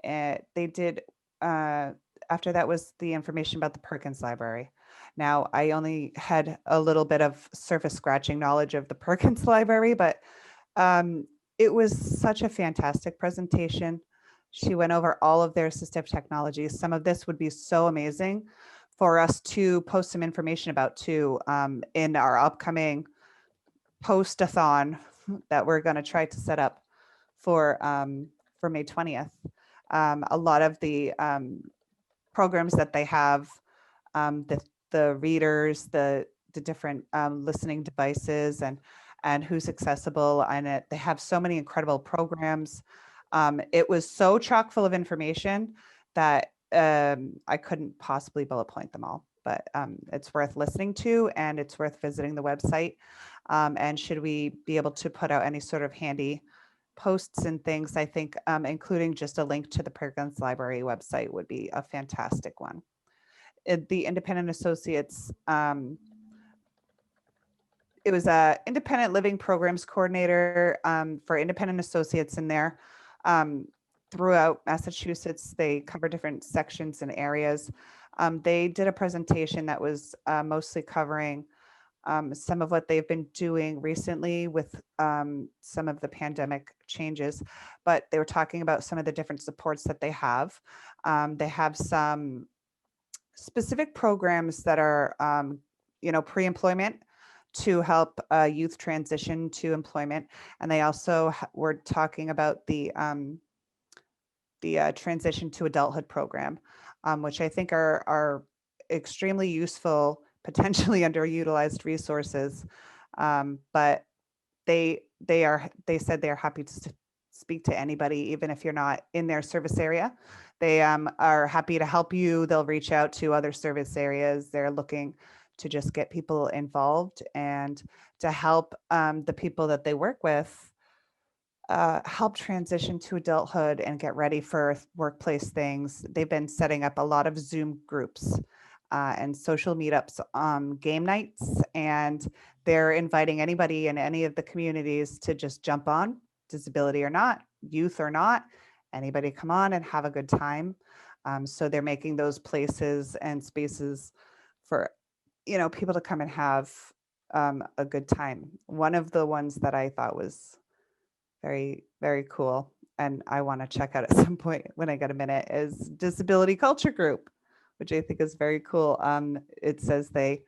They did, after that was the information about the Perkins Library. Now, I only had a little bit of surface scratching knowledge of the Perkins Library, but it was such a fantastic presentation. She went over all of their assistive technologies. Some of this would be so amazing for us to post some information about too in our upcoming post-a-thon that we're going to try to set up for May 20th. A lot of the programs that they have, the readers, the different listening devices, and who's accessible, and they have so many incredible programs. It was so chock full of information that I couldn't possibly bullet point them all, but it's worth listening to and it's worth visiting the website. And should we be able to put out any sort of handy posts and things, I think including just a link to the Perkins Library website would be a fantastic one. The Independent Associates, it was a independent living programs coordinator for independent associates in there. Throughout Massachusetts, they cover different sections and areas. They did a presentation that was mostly covering some of what they've been doing recently with some of the pandemic changes, but they were talking about some of the different supports that they have. They have some specific programs that are, you know, pre-employment to help youth transition to employment. And they also were talking about the transition to adulthood program, which I think are extremely useful, potentially underutilized resources. But they said they're happy to speak to anybody, even if you're not in their service area. They are happy to help you. They'll reach out to other service areas. They're looking to just get people involved and to help the people that they work with help transition to adulthood and get ready for workplace things. They've been setting up a lot of Zoom groups and social meetups, game nights, and they're inviting anybody in any of the communities to just jump on, disability or not, youth or not, anybody come on and have a good time. So they're making those places and spaces for, you know, people to come and have a good time. One of the ones that I thought was very, very cool, and I want to check out at some point when I get a minute, is Disability Culture Group, which I think is very cool. It says they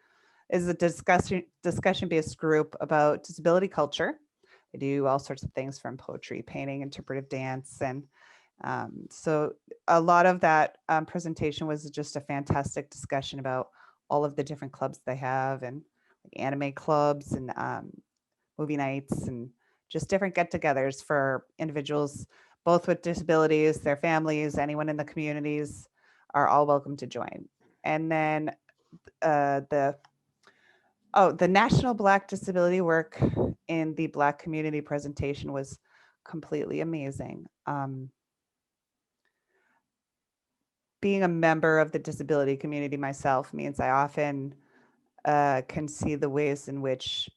is a discussion-based group about disability culture. They do all sorts of things from poetry, painting, interpretive dance, and so a lot of that presentation was just a fantastic discussion about all of the different clubs they have, and like anime clubs and movie nights and just different get-togethers for individuals, both with disabilities, their families, anyone in the communities are all welcome to join. And then the National Black Disability Work in the Black Community presentation was completely amazing. Being a member of the disability community myself means I often can see the ways in which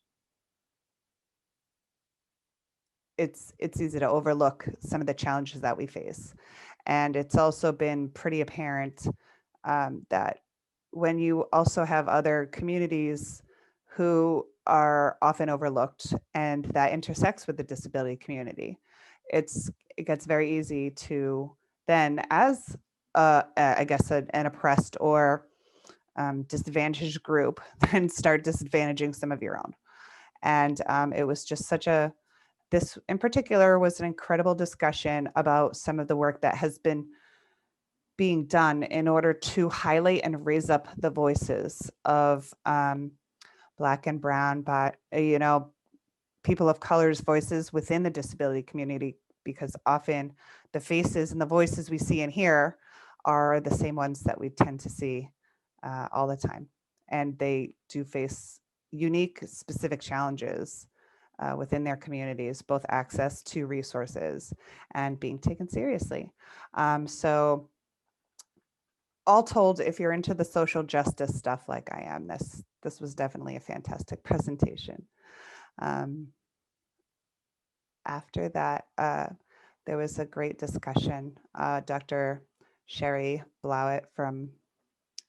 it's easy to overlook some of the challenges that we face. And it's also been pretty apparent that when you also have other communities who are often overlooked and that intersects with the disability community, it gets very easy to then, as I guess an oppressed or disadvantaged group, then start disadvantaging some of your own. And it was just this in particular was an incredible discussion about some of the work that has been being done in order to highlight and raise up the voices of Black and Brown, but people of color's voices within the disability community, because often the faces and the voices we see and hear are the same ones that we tend to see all the time. And they do face unique, specific challenges within their communities, both access to resources and being taken seriously. So all told, if you're into the social justice stuff like I am, this was definitely a fantastic presentation. After that, there was a great discussion. Dr. Sherry Blowett from,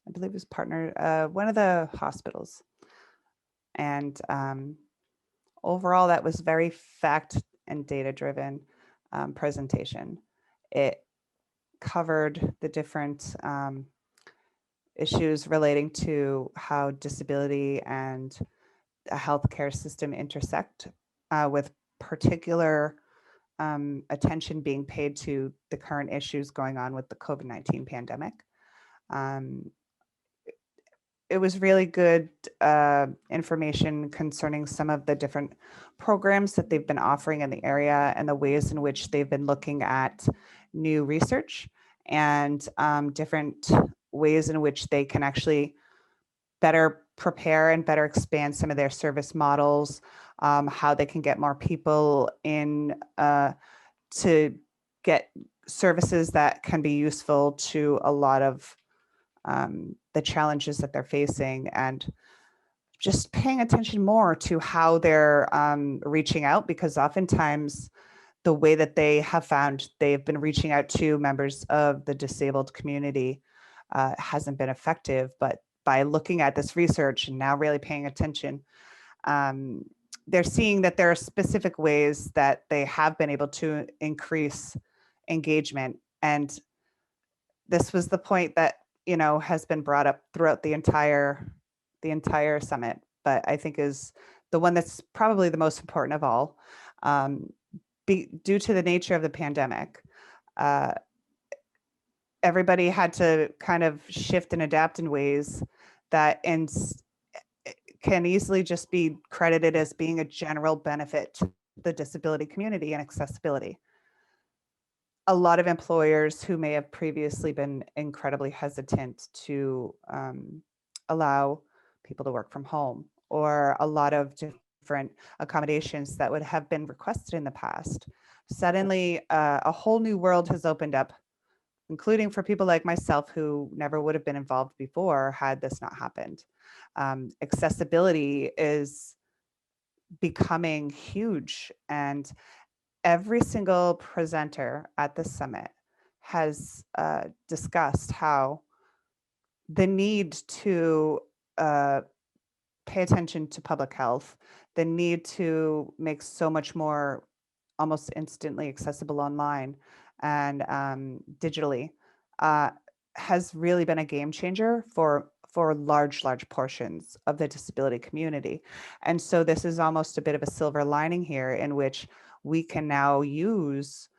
I believe his partner, one of the hospitals. And overall, that was very fact and data driven presentation. It covered the different issues relating to how disability and a healthcare system intersect, with particular attention being paid to the current issues going on with the COVID-19 pandemic. It was really good information concerning some of the different programs that they've been offering in the area and the ways in which they've been looking at new research and different ways in which they can actually better prepare and better expand some of their service models, how they can get more people in to get services that can be useful to a lot of the challenges that they're facing, and just paying attention more to how they're reaching out, because oftentimes the way that they have found they've been reaching out to members of the disabled community hasn't been effective. But by looking at this research and now really paying attention, they're seeing that there are specific ways that they have been able to increase engagement. And this was the point that has been brought up throughout the entire summit, but I think is the one that's probably the most important of all. Due to the nature of the pandemic, everybody had to kind of shift and adapt in ways that can easily just be credited as being a general benefit to the disability community and accessibility. A lot of employers who may have previously been incredibly hesitant to allow people to work from home, or a lot of different accommodations that would have been requested in the past. Suddenly, a whole new world has opened up, including for people like myself who never would have been involved before had this not happened. Accessibility is becoming huge, and every single presenter at the summit has discussed how the need to pay attention to public health, the need to make so much more almost instantly accessible online and digitally has really been a game changer for large portions of the disability community. And so this is almost a bit of a silver lining here, in which we can now use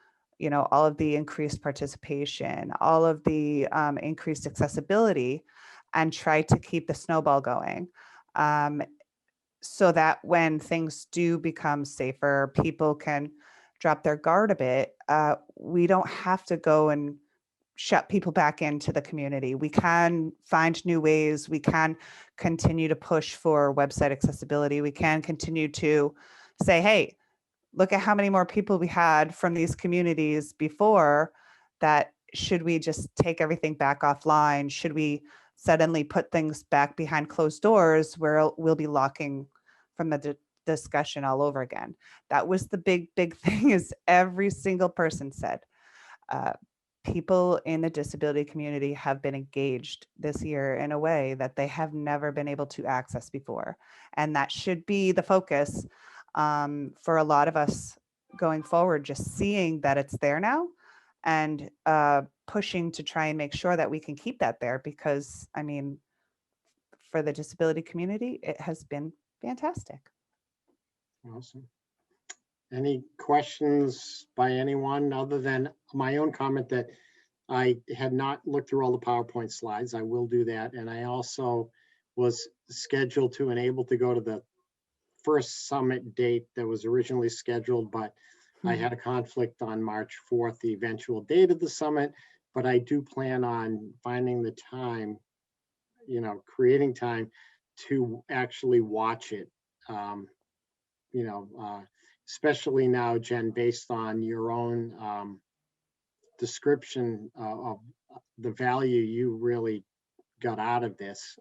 all of the increased participation, all of the increased accessibility, and try to keep the snowball going, so that when things do become safer, people can drop their guard a bit. We don't have to go and shut people back into the community. We can find new ways. We can continue to push for website accessibility. We can continue to say, hey, look at how many more people we had from these communities before. That should we just take everything back offline? Should we suddenly put things back behind closed doors where we'll be locking from the discussion all over again? That was the big thing, is every single person said, people in the disability community have been engaged this year in a way that they have never been able to access before. And that should be the focus for a lot of us going forward, just seeing that it's there now and pushing to try and make sure that we can keep that there, because I mean, for the disability community, it has been fantastic. Awesome. Any questions by anyone other than my own comment that I had not looked through all the PowerPoint slides? I will do that. And I also was scheduled to and able to go to the first summit date that was originally scheduled, but I had a conflict on March 4th, the eventual date of the summit. But I do plan on finding the time, you know, creating time to actually watch it. You know, especially now, Jen, based on your own description of the value you really got out of this.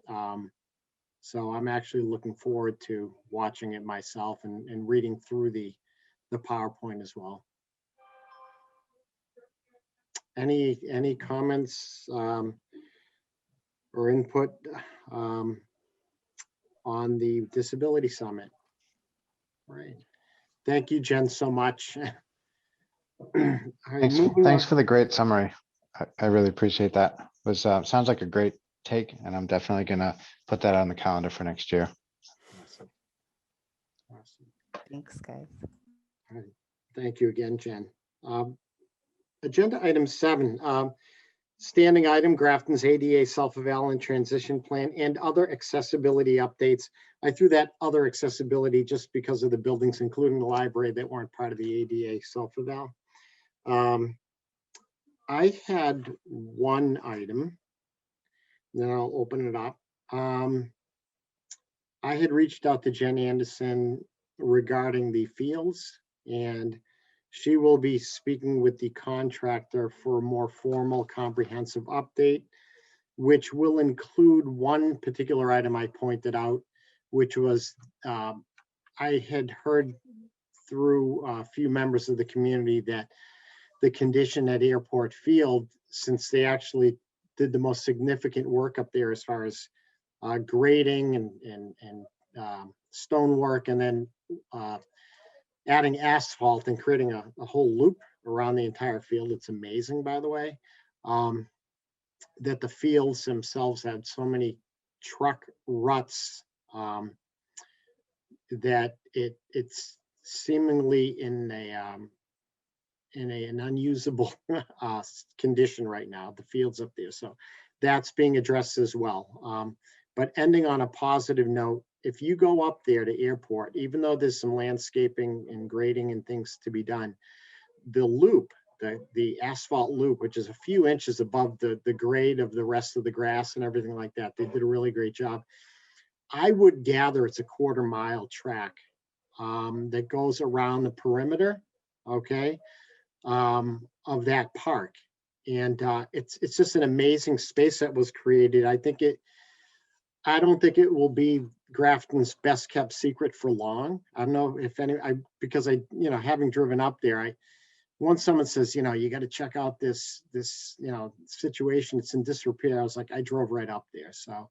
So I'm actually looking forward to watching it myself and reading through the PowerPoint as well. Any comments or input on the Disability Summit? Right. Thank you, Jen, so much. Thanks for the great summary. I really appreciate that. It was sounds like a great take, and I'm definitely gonna put that on the calendar for next year. Awesome. Awesome. Thanks, guys. All right. Thank you again, Jen. Agenda item 7, standing item, Grafton's ADA self-eval and transition plan and other accessibility updates. I threw that other accessibility just because of the buildings, including the library, that weren't part of the ADA self-eval. I had one item, then I'll open it up. I had reached out to Jen Anderson regarding the fields, and she will be speaking with the contractor for a more formal, comprehensive update, which will include one particular item I pointed out, which was I had heard through a few members of the community that the condition at Airport Field, since they actually did the most significant work up there as far as grading and stonework, and then adding asphalt and creating a whole loop around the entire field. It's amazing, by the way, that the fields themselves had so many truck ruts that it's seemingly in an unusable condition right now, the fields up there. So that's being addressed as well. But ending on a positive note, if you go up there to Airport, even though there's some landscaping and grading and things to be done, the loop, the asphalt loop, which is a few inches above the grade of the rest of the grass and everything like that, they did a really great job. I would gather it's a 1/4 mile track that goes around the perimeter, okay, of that park. And it's just an amazing space that was created. I don't think it will be Grafton's best kept secret for long. I don't know if because having driven up there, once someone says, you got to check out this situation, it's in disrepair. I was like, I drove right up there. So,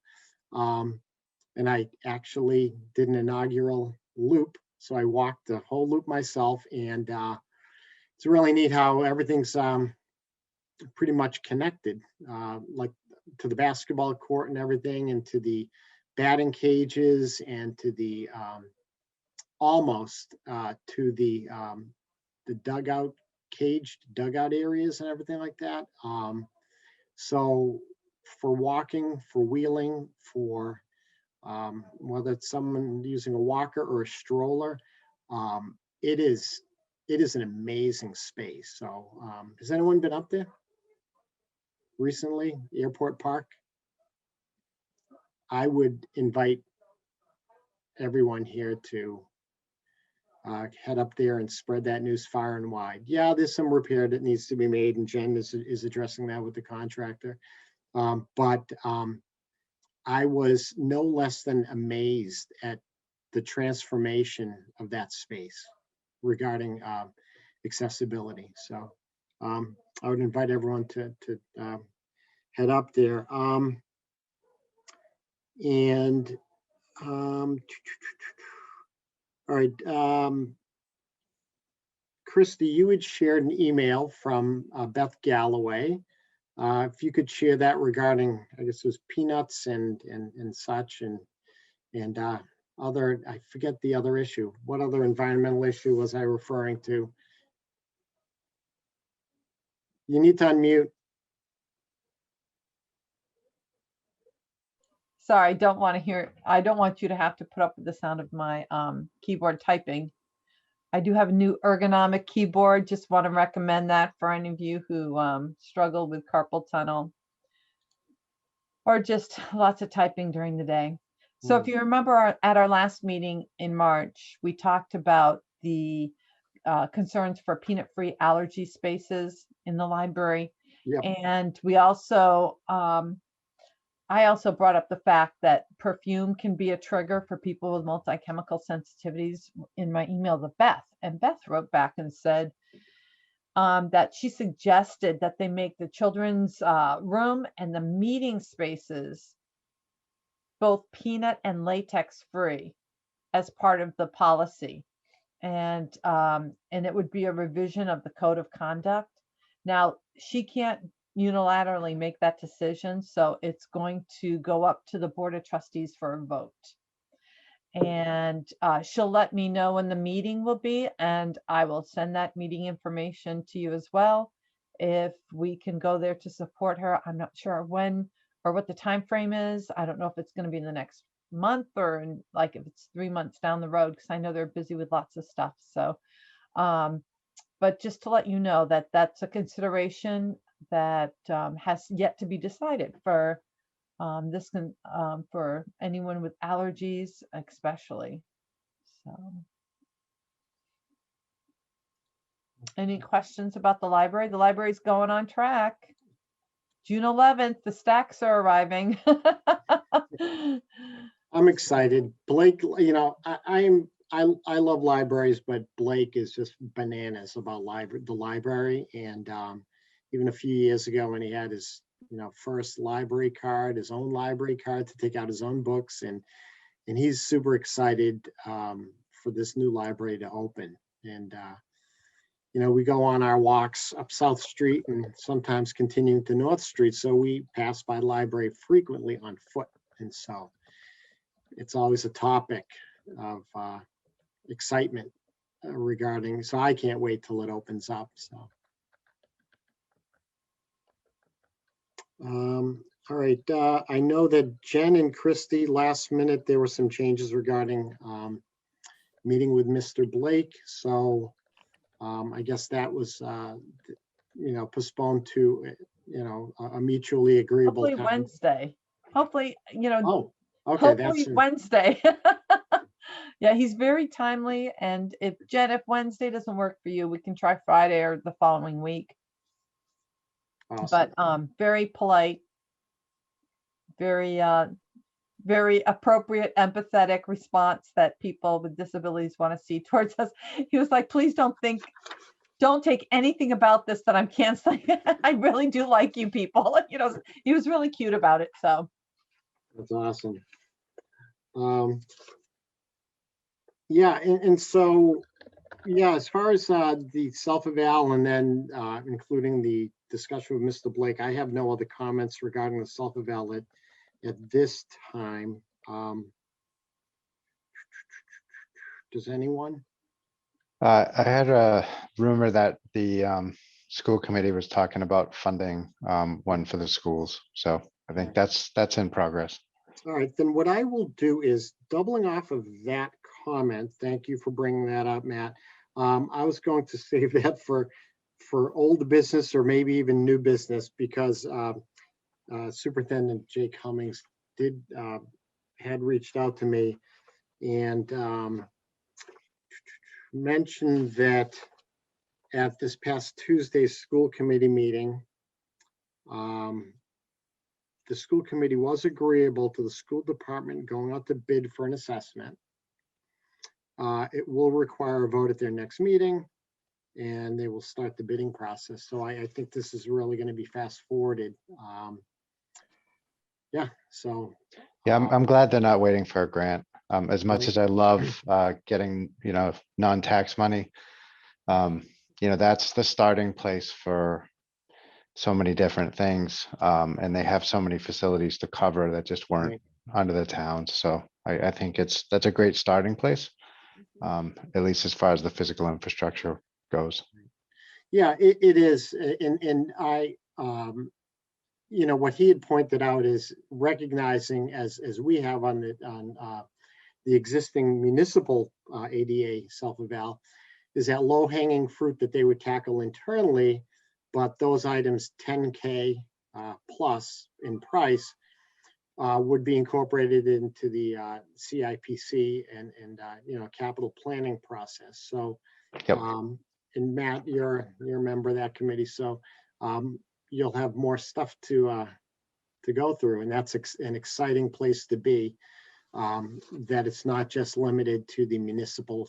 and I actually did an inaugural loop. So I walked the whole loop myself, and it's really neat how everything's pretty much connected, like to the basketball court and everything, and to the batting cages, and to the almost to the dugout, caged dugout areas and everything like that. So for walking, for wheeling, for whether it's someone using a walker or a stroller, it is an amazing space. So has anyone been up there? recently, Airport Park. I would invite everyone here to head up there and spread that news far and wide. Yeah, there's some repair that needs to be made, and Jen is addressing that with the contractor. But I was no less than amazed at the transformation of that space regarding accessibility. So I would invite everyone to head up there. All right, Christy, you had shared an email from Beth Galloway. If you could share that regarding, I guess it was peanuts and such, and other, I forget the other issue. What other environmental issue was I referring to? You need to unmute. Sorry, I don't want you to have to put up with the sound of my keyboard typing. I do have a new ergonomic keyboard. Just want to recommend that for any of you who struggle with carpal tunnel or just lots of typing during the day. So if you remember at our last meeting in March, we talked about the concerns for peanut-free allergy spaces in the library. Yep. And we also, I also brought up the fact that perfume can be a trigger for people with multi-chemical sensitivities in my email to Beth. And Beth wrote back and said that she suggested that they make the children's room and the meeting spaces both peanut and latex free as part of the policy. And it would be a revision of the code of conduct. Now, she can't unilaterally make that decision, so it's going to go up to the Board of Trustees for a vote. And she'll let me know when the meeting will be, and I will send that meeting information to you as well. If we can go there to support her, I'm not sure when or what the time frame is. I don't know if it's going to be in the next month or if it's 3 months down the road, because I know they're busy with lots of stuff. So, but just to let you know that that's a consideration that has yet to be decided for for anyone with allergies, especially. So, any questions about the library? The library's going on track. June 11th, the stacks are arriving. I'm excited. Blake, I love libraries, but Blake is just bananas about the library. And even a few years ago when he had his first library card, his own library card to take out his own books, and he's super excited for this new library to open. And we go on our walks up South Street and sometimes continuing to North Street, so we pass by the library frequently on foot, and so it's always a topic of excitement regarding. So I can't wait till it opens up. So. All right, I know that Jen and Christy, last minute, there were some changes regarding meeting with Mr. Blake. So I guess that was, postponed to, a mutually agreeable Hopefully time. Wednesday. Hopefully, Oh, okay, hopefully that's Wednesday. Yeah, he's very timely. And if Wednesday doesn't work for you, we can try Friday or the following week. awesome. But very polite, very appropriate, empathetic response that people with disabilities want to see towards us. He was like, please don't take anything about this that I'm canceling. I really do like you people. He was really cute about it. So That's awesome. Yeah, and so, yeah, as far as the self-eval and then including the discussion with Mr. Blake, I have no other comments regarding the self-eval at this time. Does anyone? I had a rumor that the school committee was talking about funding one for the schools. So I think that's in progress. All right, then what I will do is doubling off of that comment. Thank you for bringing that up, Matt. I was going to save that for for old business or maybe even new business, because Superintendent Jake Cummings had reached out to me and mentioned that at this past Tuesday's school committee meeting, the school committee was agreeable to the school department going out to bid for an assessment. It will require a vote at their next meeting, and they will start the bidding process. So I think this is really going to be fast forwarded. Yeah, so. Yeah, I'm glad they're not waiting for a grant. As much as I love getting, non-tax money, that's the starting place for so many different things. And they have so many facilities to cover that just weren't under the towns. So I think that's a great starting place, at least as far as the physical infrastructure goes. Yeah, it is. And I, what he had pointed out is recognizing as we have on the existing municipal ADA self-eval, is that low-hanging fruit that they would tackle internally, but those items 10K plus in price would be incorporated into the CIPC and capital planning process. So, Yep. And Matt, you're a member of that committee, so you'll have more stuff to go through, and that's an exciting place to be. That it's not just limited to the municipal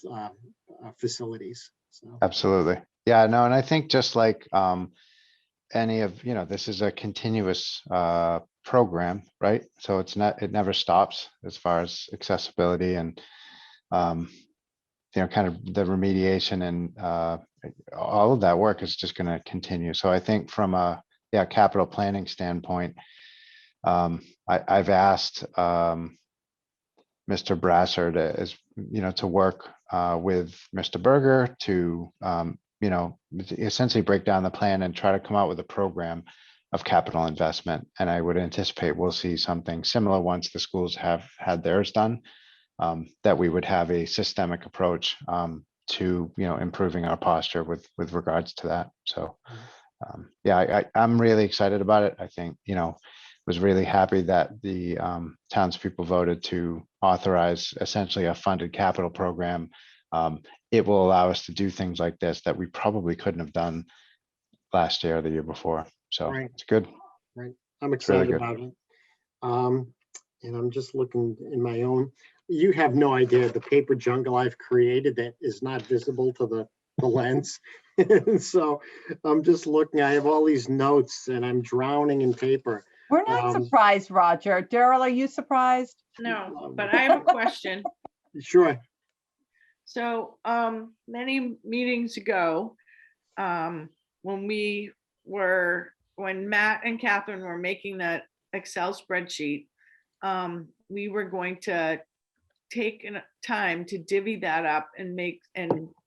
facilities. So. Absolutely. Yeah, no, and I think just like any of, this is a continuous program, right? So it never stops as far as accessibility and, kind of the remediation and all of that work is just going to continue. So I think from a capital planning standpoint, I've asked Mr. Brasser to work with Mr. Berger to, essentially break down the plan and try to come out with a program of capital investment. And I would anticipate we'll see something similar once the schools have had theirs done, that we would have a systemic approach to, improving our posture with regards to that. So, I'm really excited about it. I think, was really happy that the townspeople voted to authorize essentially a funded capital program. It will allow us to do things like this that we probably couldn't have done last year or the year before. So It's good. Right. I'm excited about it. And I'm just looking in my own, you have no idea the paper jungle I've created that is not visible to the lens. And so I'm just looking, I have all these notes and I'm drowning in paper. We're not surprised, Roger. Daryl, are you surprised? No, but I have a question. Sure. So many meetings ago, when Matt and Catherine were making that Excel spreadsheet, we were going to take time to divvy that up and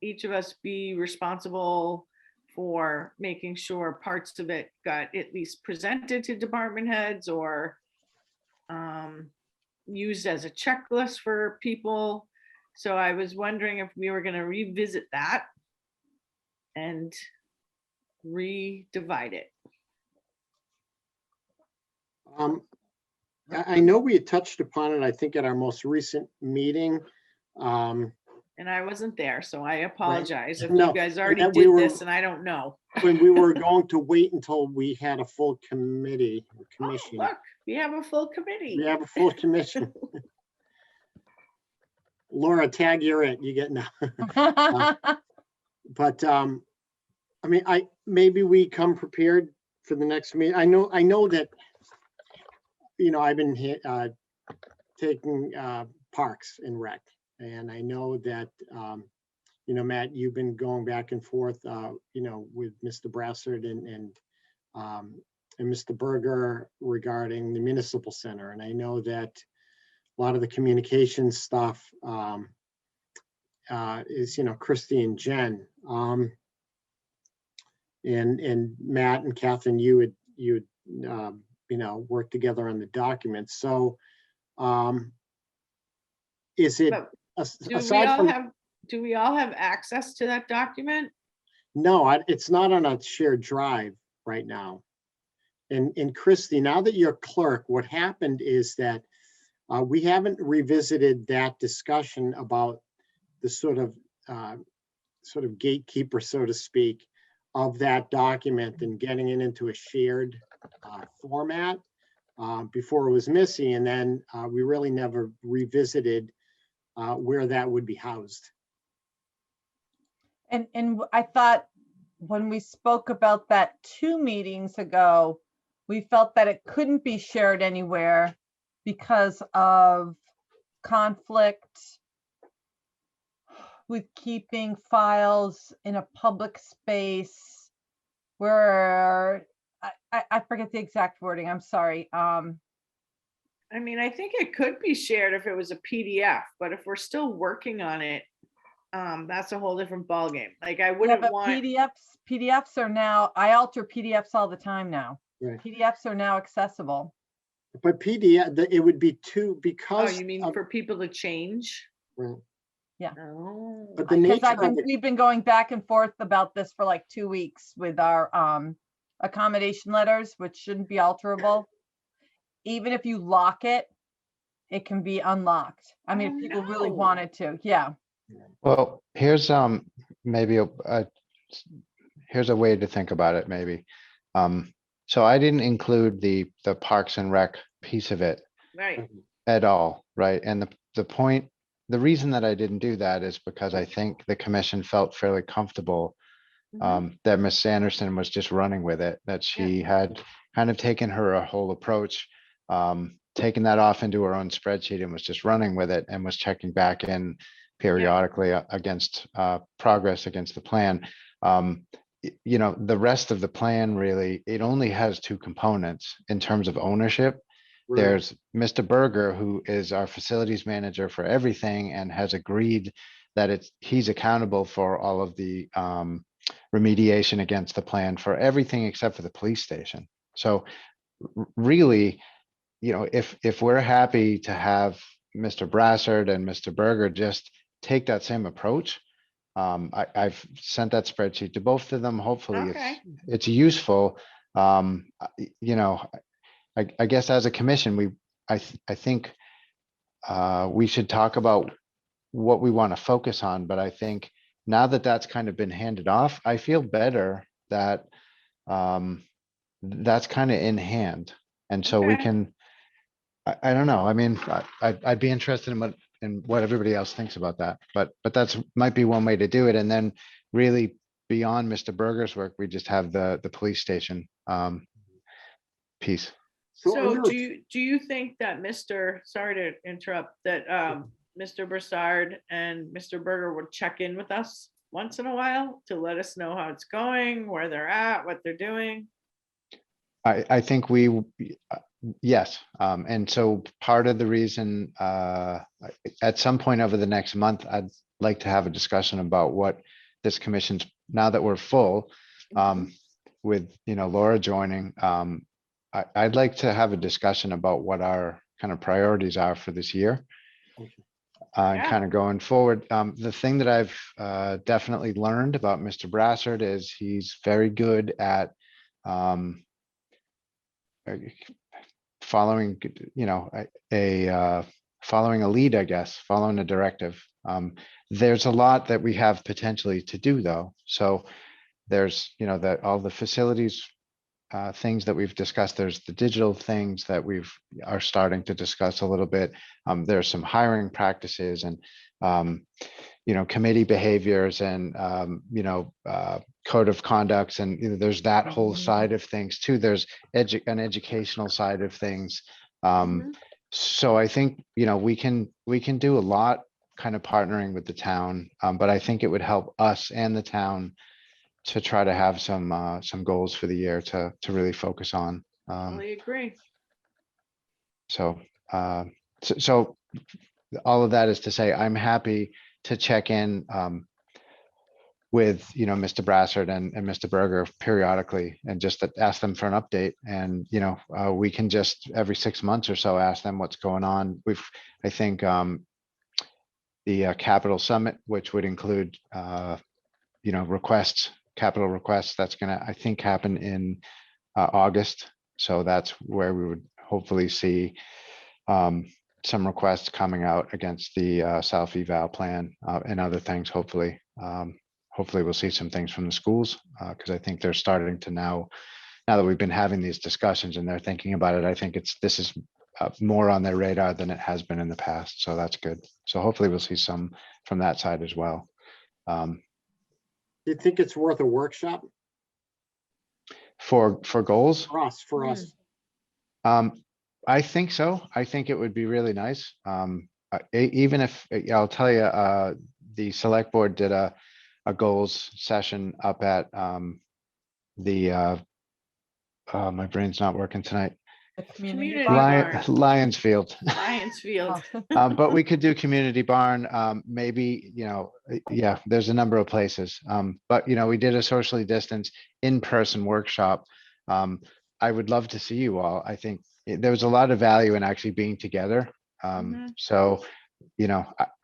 each of us be responsible for making sure parts of it got at least presented to department heads or used as a checklist for people. So I was wondering if we were going to revisit that and redivide it. I know we had touched upon it, I think, at our most recent meeting. And I wasn't there, so I apologize if No, you guys already and did this and I don't know. When we were going to wait until we had a full commission. Oh, look, we have a full committee. We have a full commission. Laura, tag you're it. You get now. But I mean, maybe we come prepared for the next meeting. I know that, I've been taking parks and rec, and I know that, Matt, you've been going back and forth, with Mr. Brassard and Mr. Berger regarding the municipal center. And I know that a lot of the communication stuff is, Christy and Jen. And Matt and Catherine, you would work together on the documents. So is it, Do we all have access to that document? No, it's not on a shared drive right now. And Christy, now that you're clerk, what happened is that we haven't revisited that discussion about the sort of gatekeeper, so to speak, of that document and getting it into a shared format before it was missing. And then we really never revisited where that would be housed. And I thought when we spoke about that 2 meetings ago, we felt that it couldn't be shared anywhere because of conflict with keeping files in a public space where I forget the exact wording. I'm sorry. I mean, I think it could be shared if it was a PDF, but if we're still working on it, that's a whole different ballgame. Like I Yeah, wouldn't but want. PDFs are now, I alter PDFs all the time now. Right. PDFs are now accessible. But PDF, it would be two Oh, because. you mean of- for people to change? Right. Yeah. Oh. But the Because nature of it, we've been going back and forth about this for like 2 weeks with our accommodation letters, which shouldn't be alterable. Even if you lock it, it can be unlocked. I mean, if people really no. wanted to, yeah. Well, here's maybe here's a way to think about it, maybe. So I didn't include the Parks and Rec piece of it Right. at all, right? And the reason that I didn't do that is because I think the commission felt fairly comfortable that Miss Sanderson was just running with it, that she had kind of taken her whole approach, taken that off into her own spreadsheet and was just running with it and was checking back in periodically against progress against the plan. You know, the rest of the plan really, it only has 2 components in terms of ownership. right, There's Mr. Berger, who is our facilities manager for everything and has agreed that he's accountable for all of the remediation against the plan for everything except for the police station. So really, you know, if we're happy to have Mr. Brassard and Mr. Berger just take that same approach, I've sent that spreadsheet to both of them. Hopefully Okay. it's useful. You know, I guess as a commission, I think we should talk about what we want to focus on, but I think now that that's kind of been handed off, I feel better that that's kind of in hand. And so we Okay. can, I don't know. I mean, I'd be interested in what everybody else thinks about that, but that's might be one way to do it. And then really beyond Mr. Berger's work, we just have the police station piece. So do you think that sorry to interrupt, that Mr. Brassard and Mr. Berger would check in with us once in a while to let us know how it's going, where they're at, what they're doing? I think yes. And so part of the reason at some point over the next month, I'd like to have a discussion about what this commission's, now that we're full, with, you know, Laura joining, I'd like to have a discussion about what our kind of priorities are for this year. And kind of going forward. The thing that I've definitely learned about Mr. Brassard is he's very good at following, you know, following a lead, I guess, following a directive. There's a lot that we have potentially to do though. So there's, you know, that all the facilities things that we've discussed. There's the digital things that are starting to discuss a little bit. There's some hiring practices and, you know, committee behaviors and, you know, code of conducts. And you know, there's that whole side of things too. There's an educational side of things. So I think, you know, we can do a lot kind of partnering with the town, but I think it would help us and the town to try to have some goals for the year to really focus on. Totally agree. So all of that is to say, I'm happy to check in with, you know, Mr. Brassard and Mr. Berger periodically and just ask them for an update. And, you know, we can just every 6 months or so ask them what's going on. I think the Capital Summit, which would include, you know, requests capital request. That's gonna, I think, happen in August. So that's where we would hopefully see some requests coming out against the South Eval plan and other things, hopefully. Hopefully we'll see some things from the schools because I think they're starting to now that we've been having these discussions and they're thinking about it, I think this is more on their radar than it has been in the past. So that's good. So hopefully we'll see some from that side as well. Do you think it's worth a workshop? For goals? For us. I think so. I think it would be really nice. Even if, I'll tell you, the select board did a goals session up at my brain's not working tonight. The community Community barn. barn. Lions Field. Lions Field. But we could do community barn, maybe, yeah, there's a number of places. But, we did a socially distanced in-person workshop. I would love to see you all. I think there was a lot of value in actually being together. So,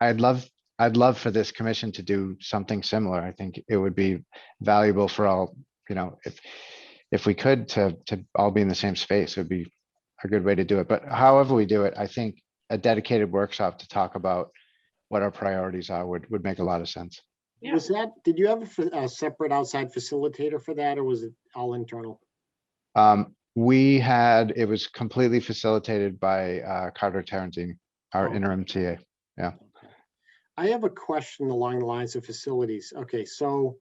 I'd love for this commission to do something similar. I think it would be valuable for all, if we could to all be in the same space, it would be a good way to do it. But however we do it, I think a dedicated workshop to talk about what our priorities are would make a lot of sense. Yeah. Did you have a separate outside facilitator for that, or was it all internal? It was completely facilitated by Carter Tarantine, our Oh. interim TA. Yeah. I have a question along the lines of facilities. Okay, so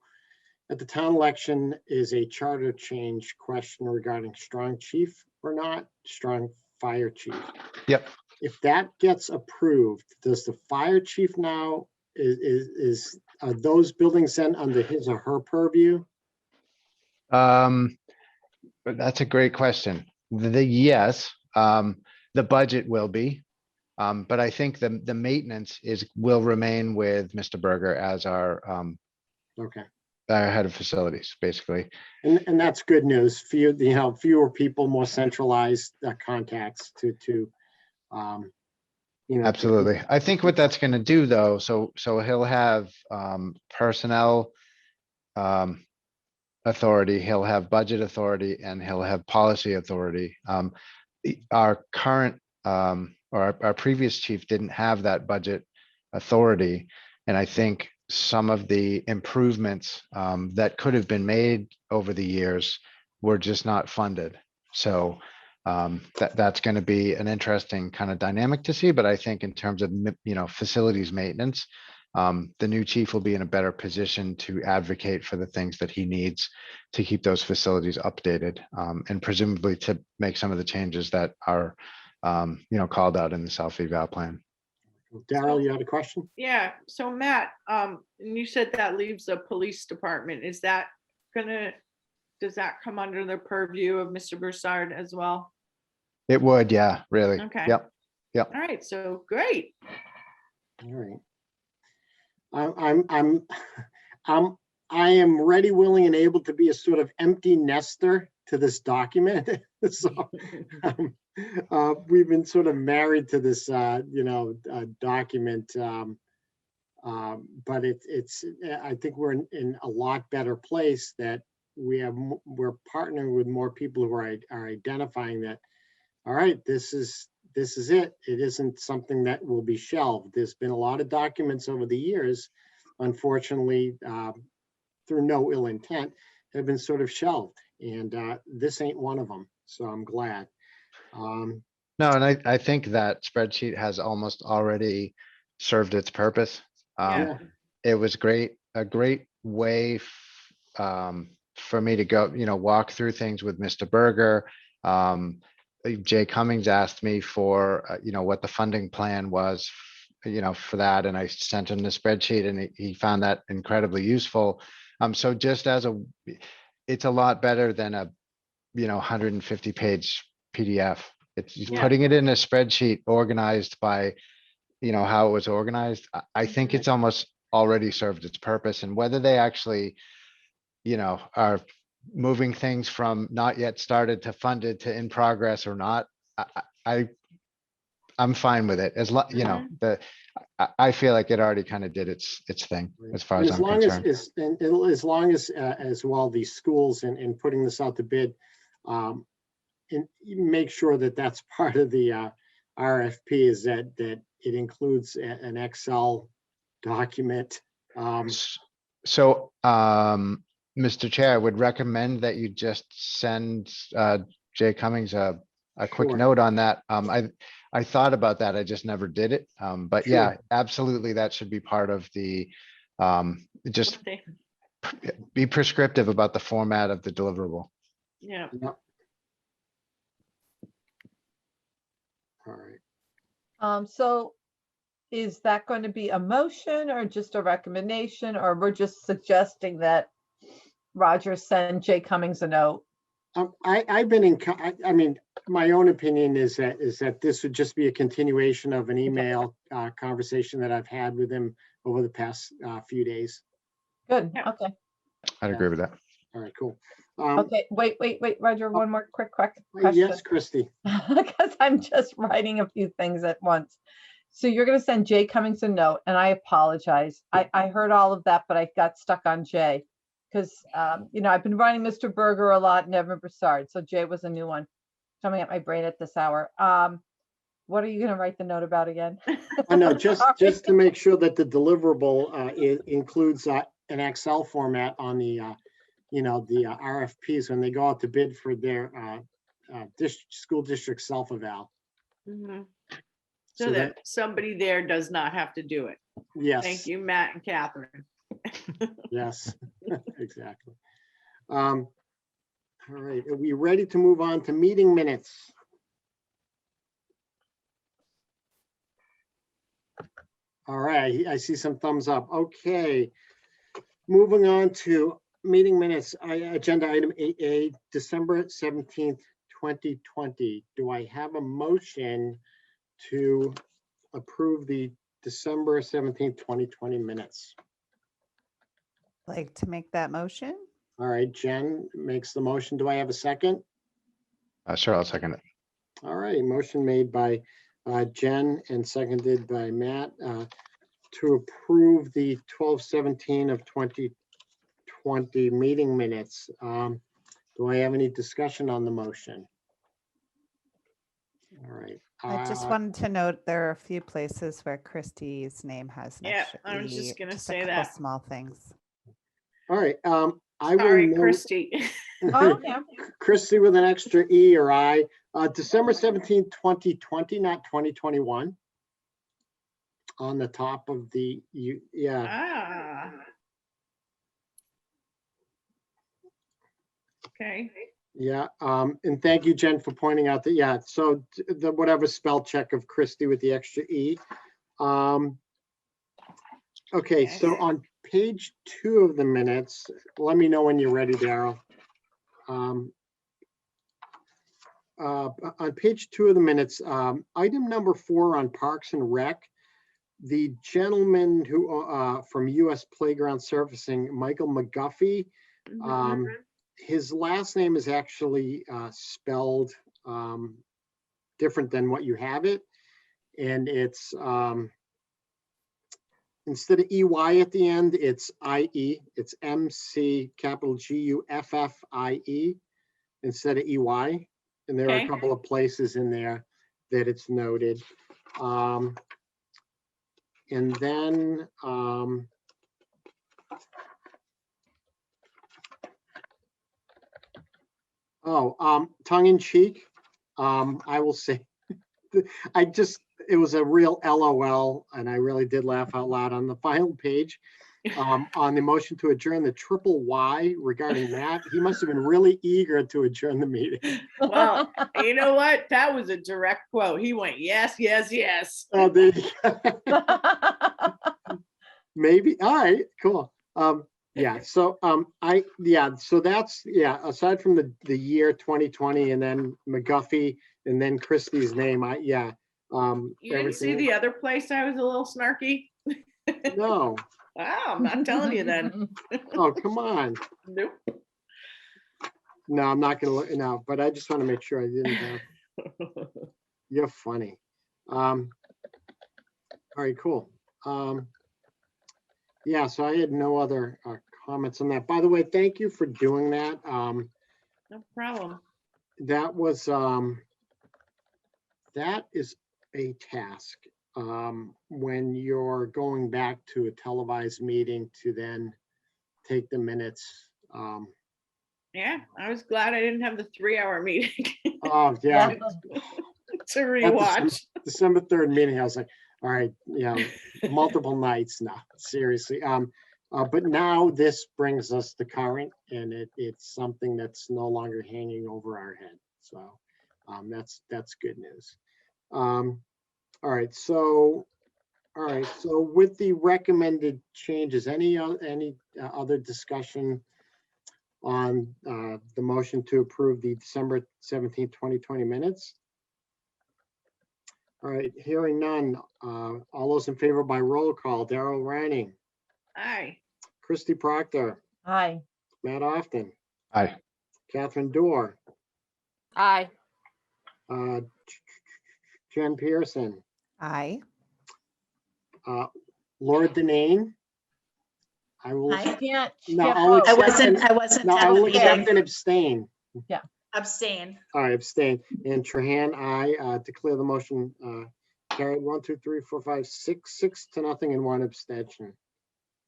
at the town election is a charter change question regarding strong chief or not, strong fire chief. Yep. If that gets approved, does the fire chief now, are those buildings then under his or her purview? But that's a great question. Yes, the budget will be, but I think the maintenance will remain with Mr. Berger as our Okay. our head of facilities, basically. And that's good news. Fewer people, more centralized contacts to Absolutely. I think what that's going to do, though, so he'll have personnel authority, he'll have budget authority, and he'll have policy authority. Our current or our previous chief didn't have that budget authority, and I think some of the improvements that could have been made over the years were just not funded. So that's going to be an interesting kind of dynamic to see. But I think in terms of facilities maintenance, the new chief will be in a better position to advocate for the things that he needs to keep those facilities updated, and presumably to make some of the changes that are called out in the South Eval plan. Daryl, you had a question? Yeah, so Matt, and you said that leaves the police department. Does that come under the purview of Mr. Broussard as well? It would, yeah, really. Okay. Yep. All right, so great. All right. I am ready, willing, and able to be a sort of empty nester to this document. So we've been sort of married to this, document. But I think we're in a lot better place that we're partnering with more people who are identifying that, all right, this is it. It isn't something that will be shelved. There's been a lot of documents over the years, unfortunately, through no ill intent, have been sort of shelved. And this ain't one of them. So I'm glad. No, and I think that spreadsheet has almost already served its purpose. Yeah. It was a great way for me to go, walk through things with Mr. Berger. Jay Cummings asked me for, what the funding plan was, for that. And I sent him the spreadsheet and he found that incredibly useful. So just it's a lot better than a, 150-page PDF. It's putting it in a spreadsheet organized by, how it was organized. I think it's almost already served its purpose. And whether they actually, are moving things from not yet started to funded to in progress or not, I'm fine with it. I feel like it already kind of did its thing as far And as I'm concerned. as long as well, the schools and putting this out to bid, and you make sure that that's part of the RFP is that it includes an Excel document. So, Mr. Chair, I would recommend that you just send Jay Cummings a quick Sure. note on that. I thought about that. I just never did it. But yeah, Sure. absolutely, that should be part of the, just Okay. be prescriptive about the format of the deliverable. Yeah, Yep. All right. So is that going to be a motion or just a recommendation, or we're just suggesting that Roger send Jay Cummings a note? I've been I mean, my own opinion is that this would just be a continuation of an email conversation that I've had with him over the past few days. Good, Yeah. okay. I'd agree with that. All right, cool. Okay, wait, Roger, one more quick question. Yes, Christy. Because I'm just writing a few things at once. So you're gonna send Jay Cummings a note, and I apologize. I heard all of that, but I got stuck on Jay. Because, I've been writing Mr. Berger a lot, never Broussard, so Jay was a new one coming at my brain at this hour. What are you gonna write the note about again? I know, just Sorry. to make sure that the deliverable includes an Excel format on the the RFPs when they go out to bid for their school district self-eval. mhm. So So that somebody there does not have to do it. Yes. Thank you, Matt and Catherine. Yes, exactly. All right, are we ready to move on to meeting minutes? All right, I see some thumbs up. Okay. Moving on to meeting minutes, agenda item 8A, December 17th, 2020. Do I have a motion to approve the December 17th, 2020 minutes? Like to make that motion? All right, Jen makes the motion. Do I have a second? Sure, I'll second it. All right, motion made by Jen and seconded by Matt to approve the 12/17 of 2020 meeting minutes. Do I have any discussion on the motion? All right. I just wanted to note there are a few places where Christie's name has an Yeah, extra I was just E, gonna a say couple that. small things. All right. I will Sorry, note- Christy. Oh, yeah. Christy with an extra E or I. December 17th, 2020, not 2021. On the top of the, yeah. Ah. Okay. Yeah, and thank you, Jen, for pointing out that, yeah, so the whatever spell check of Christie with the extra E. Okay, so on page 2 of the minutes, let me know when you're ready, Daryl. On page 2 of the minutes, item number 4 on Parks and Rec, the gentleman who from US Playground Surfacing, Michael McGuffey, his last name is actually spelled different than what you have it. And it's instead of EY at the end, it's IE. It's MC capital GUFFIE instead of EY. And there are a couple of places in there that it's noted. And then tongue in cheek, I will say, it was a real LOL, and I really did laugh out loud on the final page. On the motion to adjourn, the triple Y regarding that, he must have been really eager to adjourn the meeting. Well, you know what? That was a direct quote. He went, yes, yes, yes. Oh, there you go. Maybe, all right, cool. Yeah, so so that's, aside from the year 2020 and then McGuffey and then Christie's name, You didn't see the other place I was a little snarky? No. Wow, I'm not telling you then. Oh, come on. Nope. No, I'm not gonna look, no, but I just want to make sure I didn't have, you're funny. All right, cool. Yeah, so I had no other comments on that. By the way, thank you for doing that. No problem. That was, that is a task. When you're going back to a televised meeting to then take the minutes. Yeah, I was glad I didn't have the 3-hour meeting Oh, yeah. to At rewatch. December 3rd meeting, I was like, all right, multiple nights now, seriously. But now this brings us to current, and it's something that's no longer hanging over our head. So that's good news. All right, so with the recommended changes, any other discussion on the motion to approve the December 17th, 2020 minutes? All right, hearing none. All those in favor by roll call: Darrell Reining, Aye. Christy Proctor, Hi. Matt Often, Aye. Catherine Dorr, Aye. Jen Pearson, Aye. Laura Denane. I will. She can't No, I'll vote. I accept wasn't No, I at will the accept meeting. and abstain. Abstain. All right, abstain. And Trahan, I declare the motion carried 1, 2, 3, 4, 5, 6 to nothing and 1 abstention.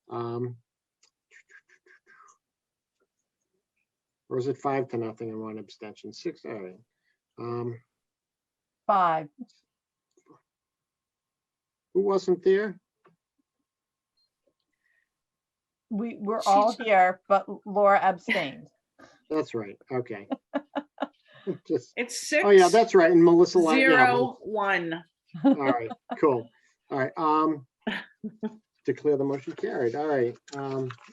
Or is it 5 to nothing and 1 abstention? 6. All right. 5. Who wasn't there? We're all here, but Laura abstained. That's right. Okay. Just. It's 6. Oh yeah, that's right. And Melissa. Yeah. 0-1. All right. Cool. All right. Declare the motion carried. All right.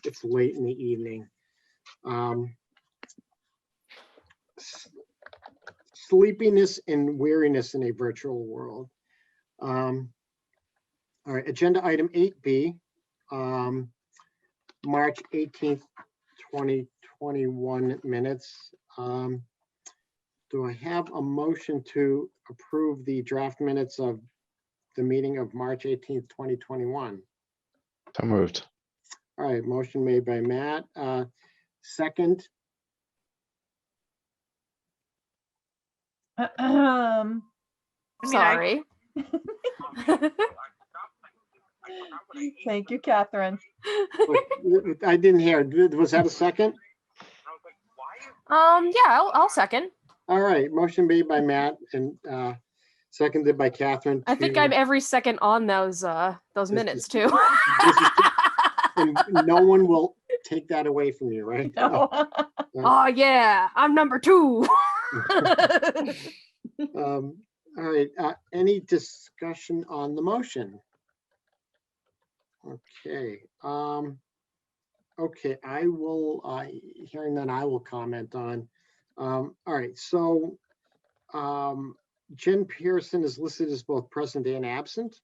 It's late in the evening. Sleepiness and weariness in a virtual world. All right, agenda item 8B, March 18th, 2021 minutes. Do I have a motion to approve the draft minutes of the meeting of March 18th, 2021? So moved. All right, motion made by Matt. Second, I mean, Sorry. Thank you, Catherine. I didn't hear. Was that a second? Yeah, I'll second. All right, motion made by Matt and seconded by Catherine. I think to- I'm every second on those minutes too. and no one will take that away from you, right? No. Oh yeah, I'm number 2. All right, any discussion on the motion? Okay, okay, I will, hearing that, I will comment on. All right, so Jen Pearson is listed as both present and absent.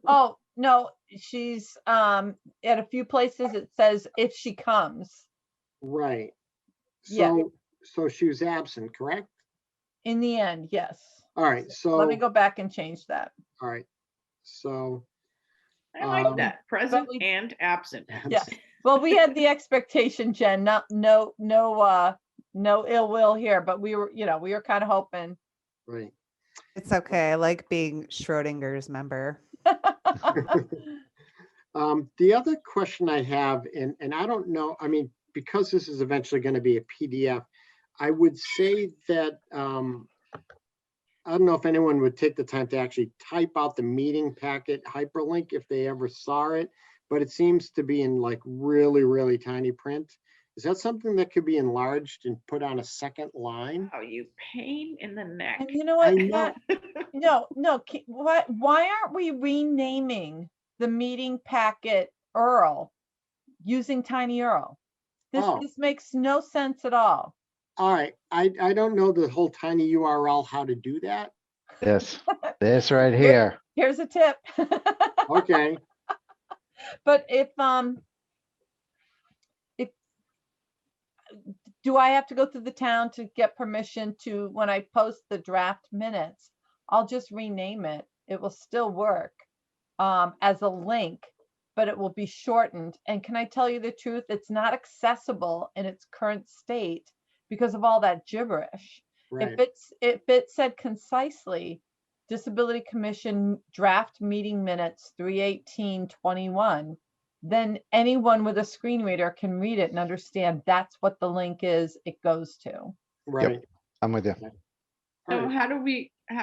Oh, no, she's at a few places it says if she comes. Right. Yeah. So she was absent, correct? In the end, yes. All right, so. Let me go back and change that. All right, so. I like that. Present we- and absent. Yeah. Well, we had the expectation, Jen, no ill will here, but we were kind of hoping. Right. It's okay. I like being Schrodinger's member. The other question I have, and I don't know, I mean, because this is eventually going to be a PDF, I would say that I don't know if anyone would take the time to actually type out the meeting packet hyperlink if they ever saw it, but it seems to be in like really, really tiny print. Is that something that could be enlarged and put on a second line? Oh, you pain in the neck. And you know I what? know. No. Why aren't we renaming the meeting packet Earl using Tiny Earl? Oh. This makes no sense at all. All right, I don't know the whole tiny URL, how to do that. This right here. Here's a tip. Okay, But if do I have to go through the town to get permission to, when I post the draft minutes, I'll just rename it. It will still work. as a link, but it will be shortened. And can I tell you the truth? It's not accessible in its current state because of all that gibberish. Right. If it said concisely, Disability Commission draft meeting minutes 3/18/21, then anyone with a screen reader can read it and understand that's what the link is it goes to. Right. I'm with you. All So right. how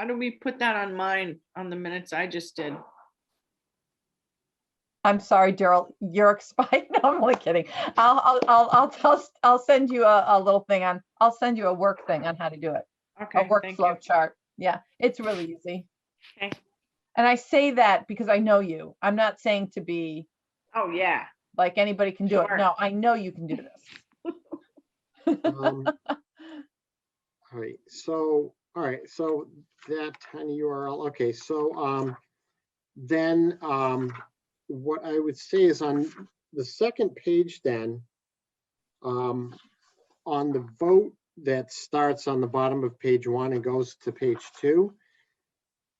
do we put that on mine, on the minutes I just did? I'm sorry, Daryl, you're expired. No, I'm only kidding. I'll send you a little thing on, I'll send you a work thing on how to do it. A Okay, thank you. workflow chart. Yeah, it's really easy. Okay. And I say that because I know you. I'm not saying to be Oh, yeah. like anybody can do it. Sure. No, I know you can do this. All right. So, all right. So that tiny URL. Okay. So then what I would say is on the second page, then on the vote that starts on the bottom of page 1 and goes to page 2.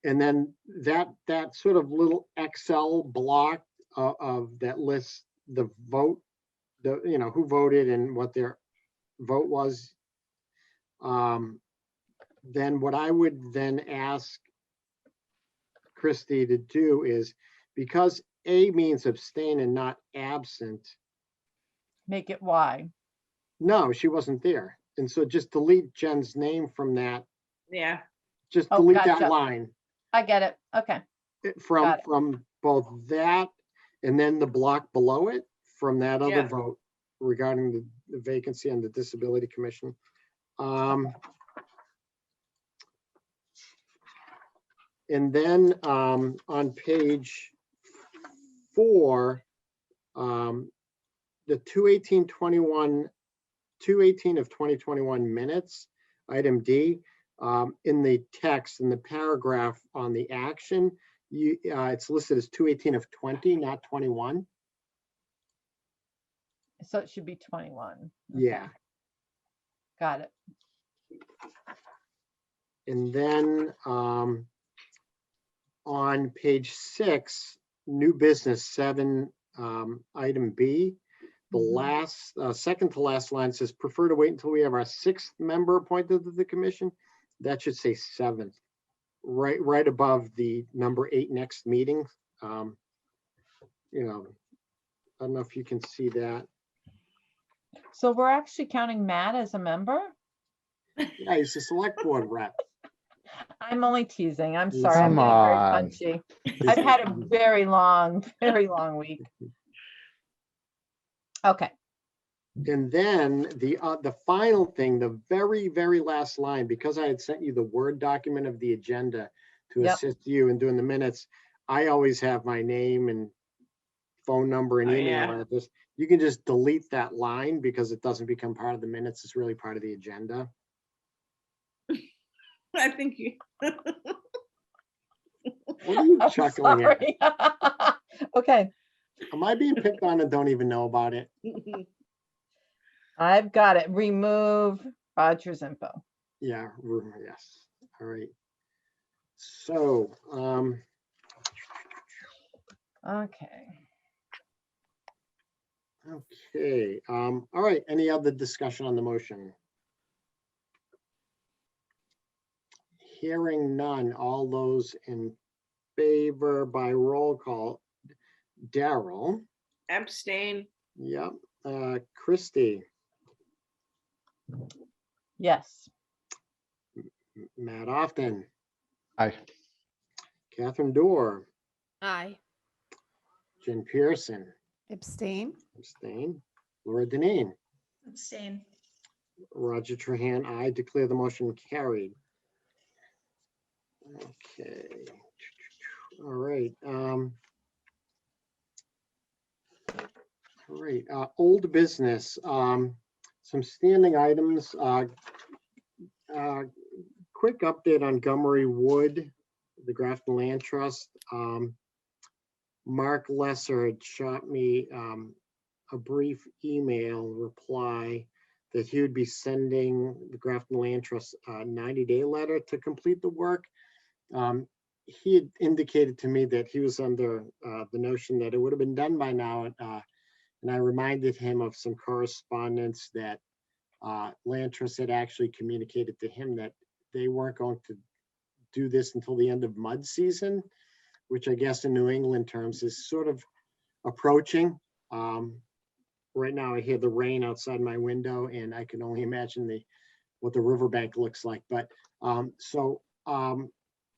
And then that sort of little Excel block of that lists the vote, who voted and what their vote was. Then what I would then ask Christy to do is, because A means abstain and not absent. Make it Y. No, she wasn't there. And so just delete Jen's name from that. Yeah. Just Oh, delete that gotcha. line I get it. Okay. Got it. from both that and then the block below it from that other Yeah. vote regarding the vacancy on the Disability Commission. And then on page 4, the 2/18 of 2021 minutes, item D, in the text, in the paragraph on the action, it's listed as 2/18 of 20, not 21. So it should be 21. Yeah. Got it. And then on page 6, new business 7, item B, the last, second to last line says, prefer to wait until we have our 6th member appointed to the commission. That should say 7th, right above the number 8 next meeting. I don't know if you can see that. So we're actually counting Matt as a member? Yeah, he's a select board rep. I'm only teasing. I'm Yes. sorry. I'm Come getting very on. punchy. I've had a very long week. Okay. And then the final thing, the very, very last line, because I had sent you the Word document of the agenda to Yep. assist you in doing the minutes, I always have my name and phone number and Oh, email yeah. address. You can just delete that line because it doesn't become part of the minutes. It's really part of the agenda. I think you. What are you I'm chuckling at? sorry. Okay. Am I being picked on and don't even know about it? I've got it. Remove Roger's info. Yeah, yes. All right. So, Okay. okay. All right. Any other discussion on the motion? Hearing none. All those in favor by roll call. Daryl. Abstain. Yep. Christy. Yes. Matt Often. Aye. Catherine Dorr. Aye. Jen Pearson. Abstain. Abstain. Laura Deneen. Abstain. Roger Trahan. I declare the motion carried. Okay. All right. All right. Old business. Some standing items. Quick update on Gummery Wood, the Grafton Land Trust. Mark Lesser had shot me a brief email reply that he would be sending the Grafton Land Trust a 90-day letter to complete the work. he had indicated to me that he was under the notion that it would have been done by now. And I reminded him of some correspondence that Land Trust had actually communicated to him that they weren't going to do this until the end of mud season, which I guess in New England terms is sort of approaching. Right now I hear the rain outside my window and I can only imagine what the riverbank looks like. But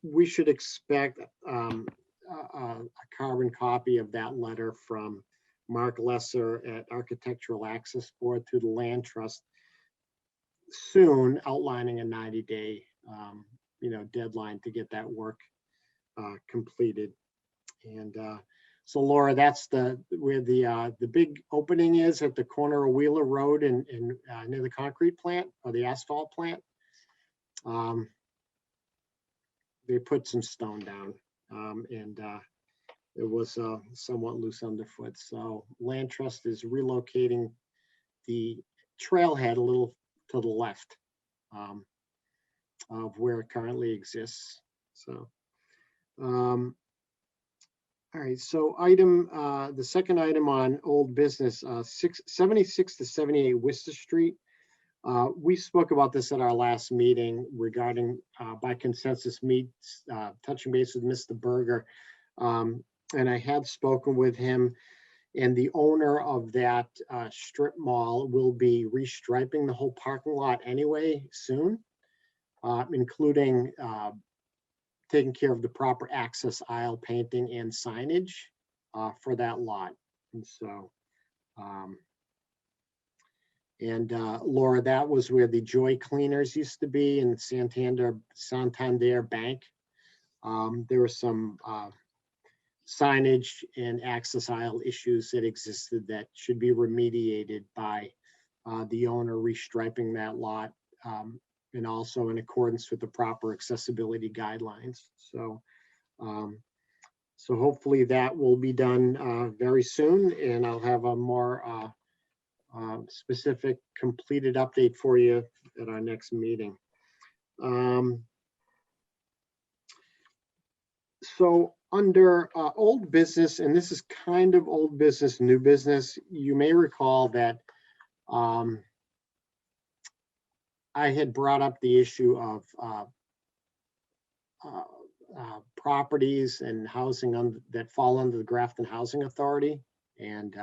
we should expect a carbon copy of that letter from Mark Lesser at Architectural Access Board to the Land Trust soon, outlining a 90-day deadline to get that work completed. And so Laura, that's where the big opening is, at the corner of Wheeler Road and near the concrete plant or the asphalt plant. They put some stone down and it was somewhat loose underfoot. So Land Trust is relocating the trailhead a little to the left of where it currently exists. So, all right, so the second item on old business, 76 to 78 Worcester Street. We spoke about this at our last meeting regarding by consensus meets, touching base with Mr. Berger. And I had spoken with him, and the owner of that strip mall will be restriping the whole parking lot anyway soon, including taking care of the proper access aisle painting and signage for that lot. And so, Laura, that was where the Joy Cleaners used to be in Santander Bank. There were some signage and access aisle issues that existed that should be remediated by the owner restriping that lot, and also in accordance with the proper accessibility guidelines. So, so hopefully that will be done very soon, and I'll have a more specific completed update for you at our next meeting. So under old business, and this is kind of old business, new business, you may recall that I had brought up the issue of properties and housing that fall under the Grafton Housing Authority. And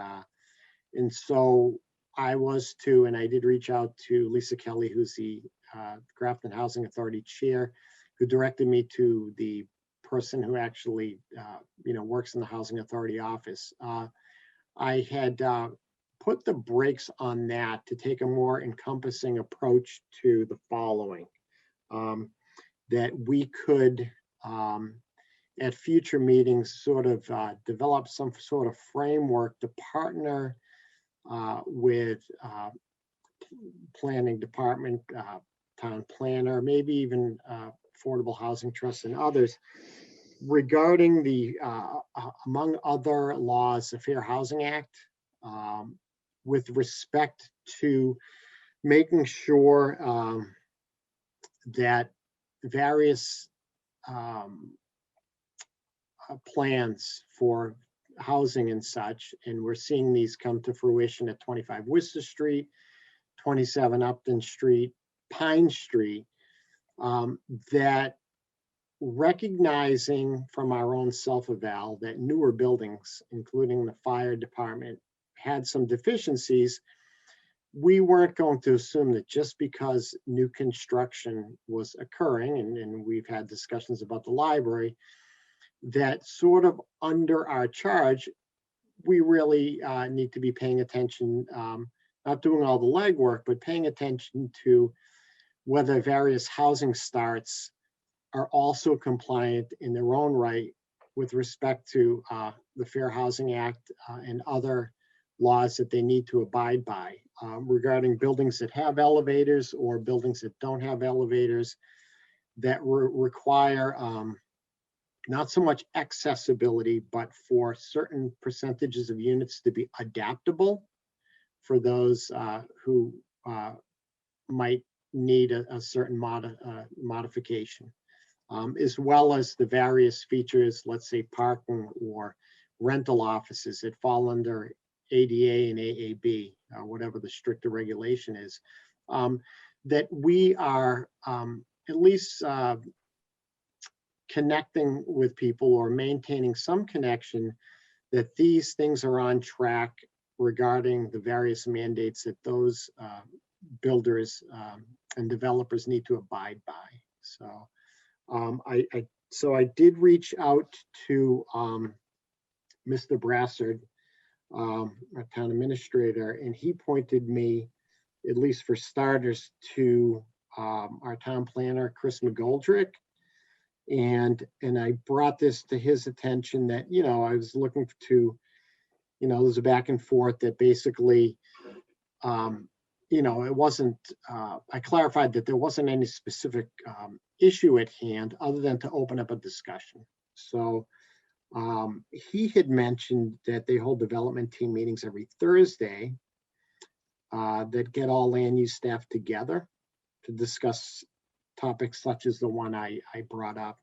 so I did reach out to Lisa Kelly, who's the Grafton Housing Authority chair, who directed me to the person who actually works in the Housing Authority office. I had put the brakes on that to take a more encompassing approach to the following, that we could at future meetings sort of develop some sort of framework to partner with planning department, town planner, maybe even Affordable Housing Trust and others, regarding the, among other laws, the Fair Housing Act, with respect to making sure that various plans for housing and such, and we're seeing these come to fruition at 25 Worcester Street, 27 Upton Street, Pine Street, that recognizing from our own self-eval that newer buildings, including the fire department, had some deficiencies, we weren't going to assume that just because new construction was occurring, and we've had discussions about the library, that sort of under our charge, we really need to be paying attention, not doing all the legwork, but paying attention to whether various housing starts are also compliant in their own right with respect to the Fair Housing Act and other laws that they need to abide by regarding buildings that have elevators or buildings that don't have elevators, that require not so much accessibility, but for certain percentages of units to be adaptable for those who might need a certain modification. as well as the various features, let's say parking or rental offices that fall under ADA and AAB, whatever the stricter regulation is, that we are at least connecting with people or maintaining some connection, that these things are on track regarding the various mandates that those builders and developers need to abide by. So I did reach out to Mr. Brassard, our town administrator, and he pointed me, at least for starters, to our town planner, Chris McGoldrick. And I brought this to his attention that, I was looking to, there's a back and forth that basically, it wasn't, I clarified that there wasn't any specific issue at hand other than to open up a discussion. So he had mentioned that they hold development team meetings every Thursday that get all land use staff together to discuss topics such as the one I brought up.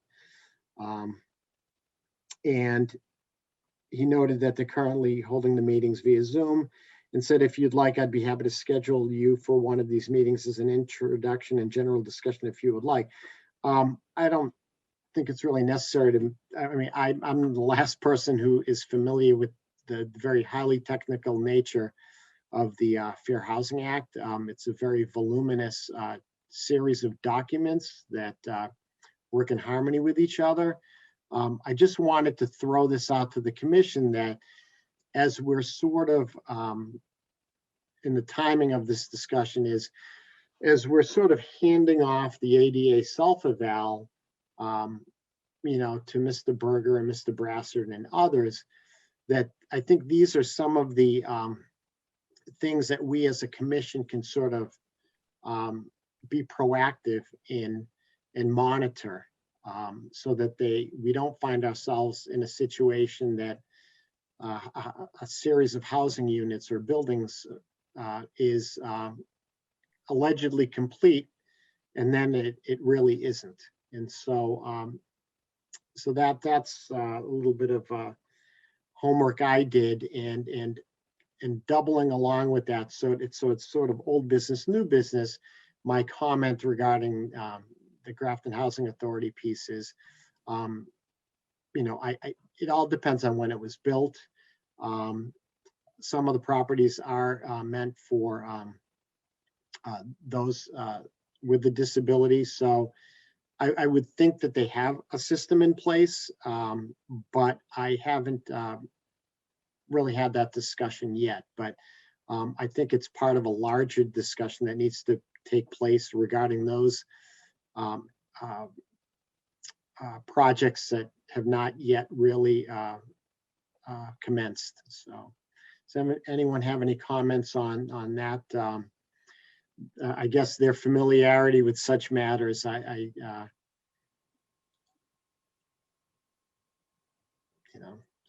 And he noted that they're currently holding the meetings via Zoom, and said, if you'd like, I'd be happy to schedule you for one of these meetings as an introduction and general discussion if you would like. I don't think it's really necessary to, I'm the last person who is familiar with the very highly technical nature of the Fair Housing Act. It's a very voluminous series of documents that work in harmony with each other. I just wanted to throw this out to the commission that as we're sort of in the timing of this discussion is, as we're sort of handing off the ADA self-eval, to Mr. Berger and Mr. Brassard and others, that I think these are some of the things that we as a commission can sort of be proactive in and monitor, so that we don't find ourselves in a situation that a series of housing units or buildings is allegedly complete, and then it really isn't. And so so that's a little bit of homework I did, and doubling along with that, so it's sort of old business, new business. My comment regarding the Grafton Housing Authority piece is, it all depends on when it was built. Some of the properties are meant for those with the disability. So I would think that they have a system in place, but I haven't really had that discussion yet. But I think it's part of a larger discussion that needs to take place regarding those projects that have not yet really commenced. So does anyone have any comments on that? I guess their familiarity with such matters,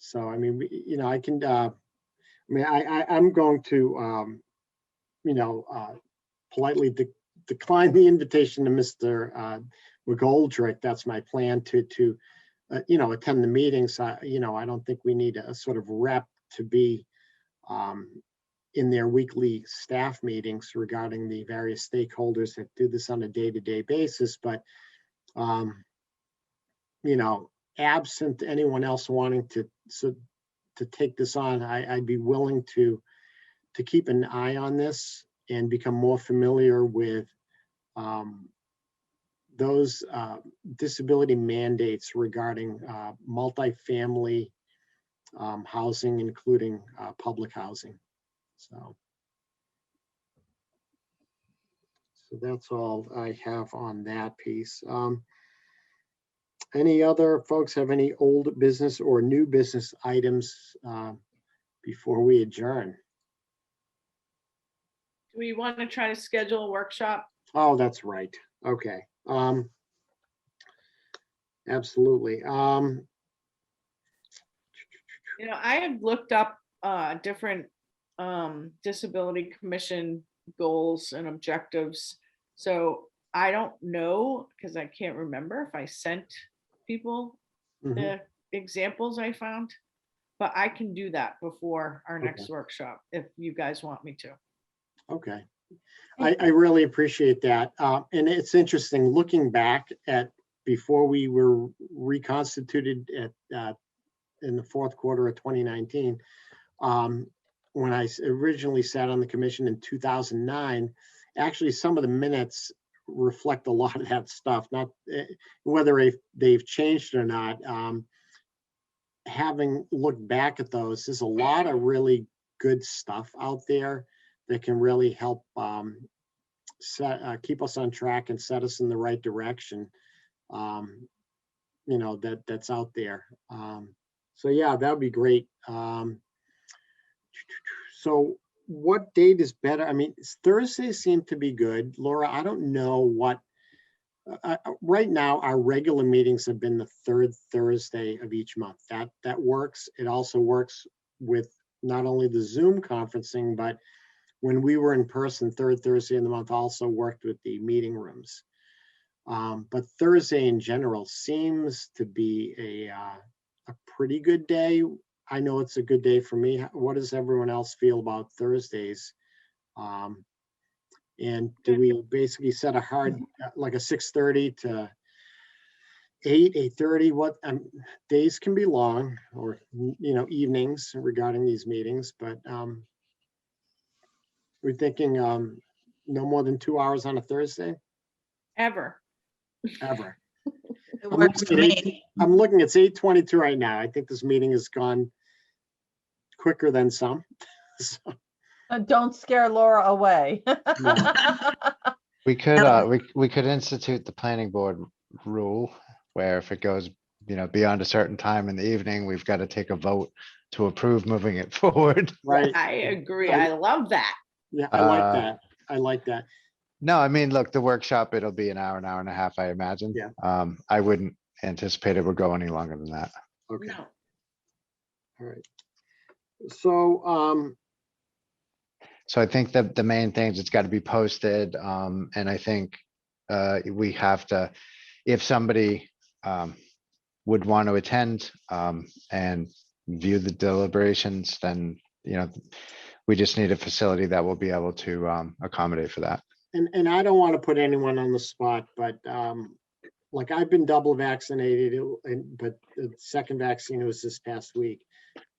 so I mean, I can, I'm going to, politely decline the invitation to Mr. McGoldrick. That's my plan to attend the meetings. I don't think we need a sort of rep to be in their weekly staff meetings regarding the various stakeholders that do this on a day-to-day basis. But, absent anyone else wanting to take this on, I'd be willing to keep an eye on this and become more familiar with those disability mandates regarding multifamily housing, including public housing. So that's all I have on that piece. Any other folks have any old business or new business items before we adjourn? Do we want to try to schedule a workshop? Oh, that's right. Okay. Absolutely. I have looked up different disability commission goals and objectives. So I don't know, because I can't remember if I sent people Mhm. the examples I found. But I can do that before our next Okay. workshop, if you guys want me to. Okay. I really appreciate that. And it's interesting, looking back at before we were reconstituted at in the fourth quarter of 2019, when I originally sat on the commission in 2009, actually some of the minutes reflect a lot of that stuff, not whether they've changed or not. Having looked back at those, there's a lot of really good stuff out there that can really help keep us on track and set us in the right direction. That's out there. So yeah, that would be great. So what date is better? I mean, Thursdays seem to be good. Laura, I don't know what, right now, our regular meetings have been the third Thursday of each month. That works. It also works with not only the Zoom conferencing, but when we were in person, third Thursday in the month also worked with the meeting rooms. But Thursday in general seems to be a pretty good day. I know it's a good day for me. What does everyone else feel about Thursdays? And do we basically set a hard, like a 6:30 to 8:30? What days can be long, or evenings regarding these meetings, but we're thinking no more than 2 hours on a Thursday, Ever. ever. It I'm works for looking at me. I'm looking, it's 8:22 right now. I think this meeting has gone quicker than some. So, Don't scare Laura away. no. We could, No. we could institute the planning board rule where if it goes, beyond a certain time in the evening, we've got to take a vote to approve moving it forward. Right. I agree. I- I love that. Yeah, I like Uh, that. I like that. No, I mean, look, the workshop, it'll be an hour and a half, I imagine. Yeah. I wouldn't anticipate it would go any longer than that. Okay. No. All right. So, So I think that the main things, it's got to be posted. And I think we have to, if somebody would want to attend and view the deliberations, then, we just need a facility that will be able to accommodate for that. and I don't want to put anyone on the spot, but like I've been double vaccinated, but the second vaccine was this past week.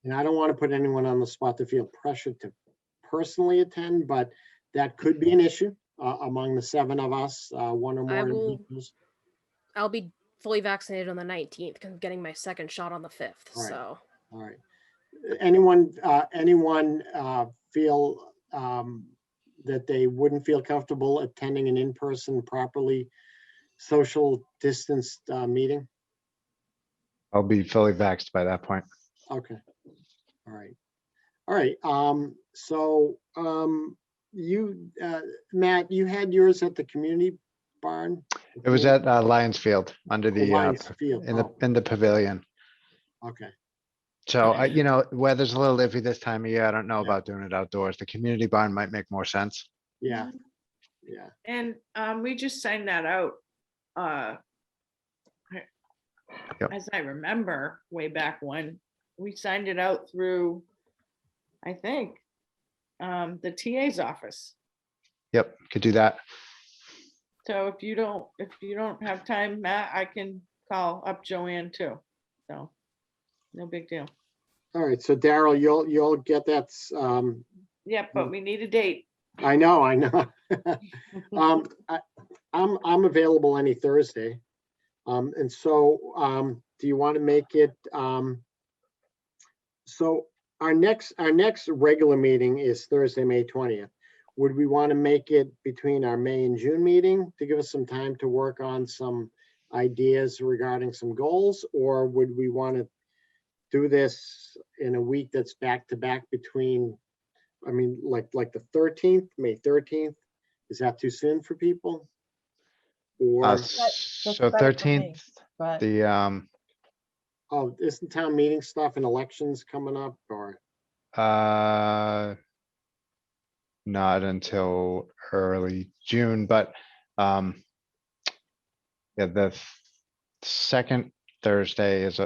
And I don't want to put anyone on the spot to feel pressured to personally attend, but that could be an issue among the 7 of us, one or more I will- individuals. I'll be fully vaccinated on the 19th because I'm getting my second shot on the 5th. Right. So All right. Anyone feel that they wouldn't feel comfortable attending an in-person, properly social distanced meeting? I'll be fully vaxxed by that point. Okay. All right. All right. So you, Matt, you had yours at the community barn? It was at Lions Field under Oh, the, Lions Field. Oh, in the pavilion. okay. So weather's a little iffy this time of year. I don't know Yeah. about doing it outdoors. The community barn might make more sense. Yeah. Yeah. And we just signed that out. Yep. As I remember, way back when, we signed it out through, I think, the TA's office. Yep, could do that. So if you don't have time, Matt, I can call up Joanne too. So no big deal. All right. So Daryl, you'll get that. Yeah, but we need a date. I know. I'm available any Thursday. And so do you want to make it so our next regular meeting is Thursday, May 20th. Would we want to make it between our May and June meeting to give us some time to work on some ideas regarding some goals, or would we want to do this in a week that's back to back between, I mean, like the 13th, May 13th? Is that too soon for people? Or, That's So better for me, 13th, But the, oh, isn't town meeting stuff and elections coming up, or? not until early June, but Yeah, the second Thursday is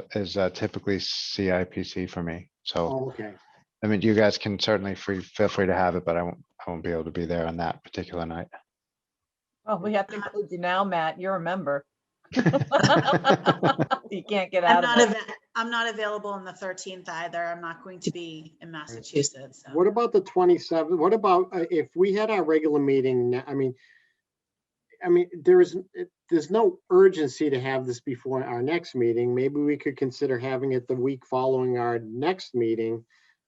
typically CIPC for me. So, Oh, okay. I mean, you guys can certainly feel free to have it, but I won't be able to be there on that particular night. Oh, we have to include you now, Matt. You're a member. You can't get I'm out of not, it. I'm not available on the 13th either. I'm not going to be in Massachusetts. So. What about the 27th? What about if we had our regular meeting? I mean, there's no urgency to have this before our next meeting. Maybe we could consider having it the week following our next meeting,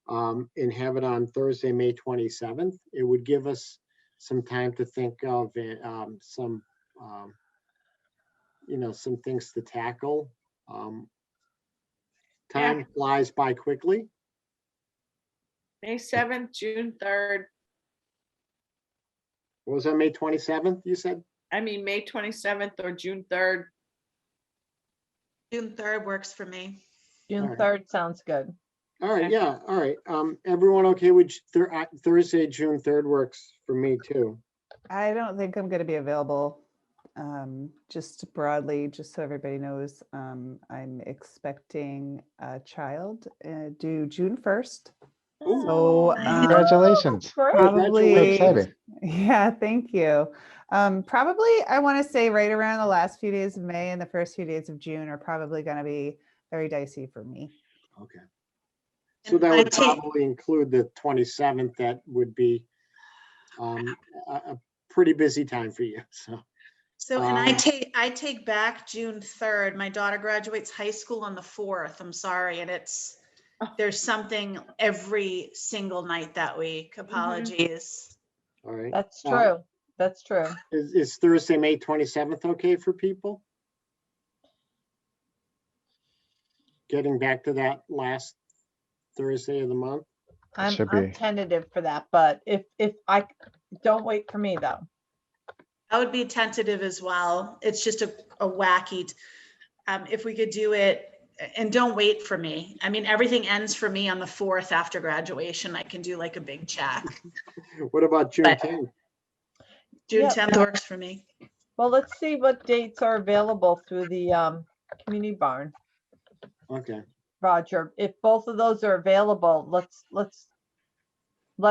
and have it on Thursday, May 27th. It would give us some time to think of some things to tackle. Time flies by quickly. May 7th, June 3rd. What was that, May 27th, you said? I mean, May 27th or June 3rd. June 3rd works for me. June All right. 3rd sounds good. All right, Okay. yeah, all right. Everyone okay with Thursday, June 3rd works for me too. I don't think I'm going to be available. Just broadly, just so everybody knows, I'm expecting a child due June 1st. So Congratulations. Great. So probably, exciting. yeah, thank you. Probably, I want to say right around the last few days of May and the first few days of June are probably going to be very dicey for me. Okay. So And that I would take- probably include the 27th. That would be a pretty busy time for you, so. So, and I take back June 3rd. My daughter graduates high school on the 4th. I'm sorry. And there's something every single night that week. Apologies. All right. That's true. That's true. Is Thursday, May 27th okay for people? Getting back to that last Thursday of the month? I'm should be. tentative for that, but if I don't wait for me though. I would be tentative as well. It's just a wacky, if we could do it, and don't wait for me. I mean, everything ends for me on the 4th after graduation. I can do like a big check. What about June But- 10th? June Yeah. 10th works for me. Well, let's see what dates are available through the community barn. Okay. Roger, if both of those are available, let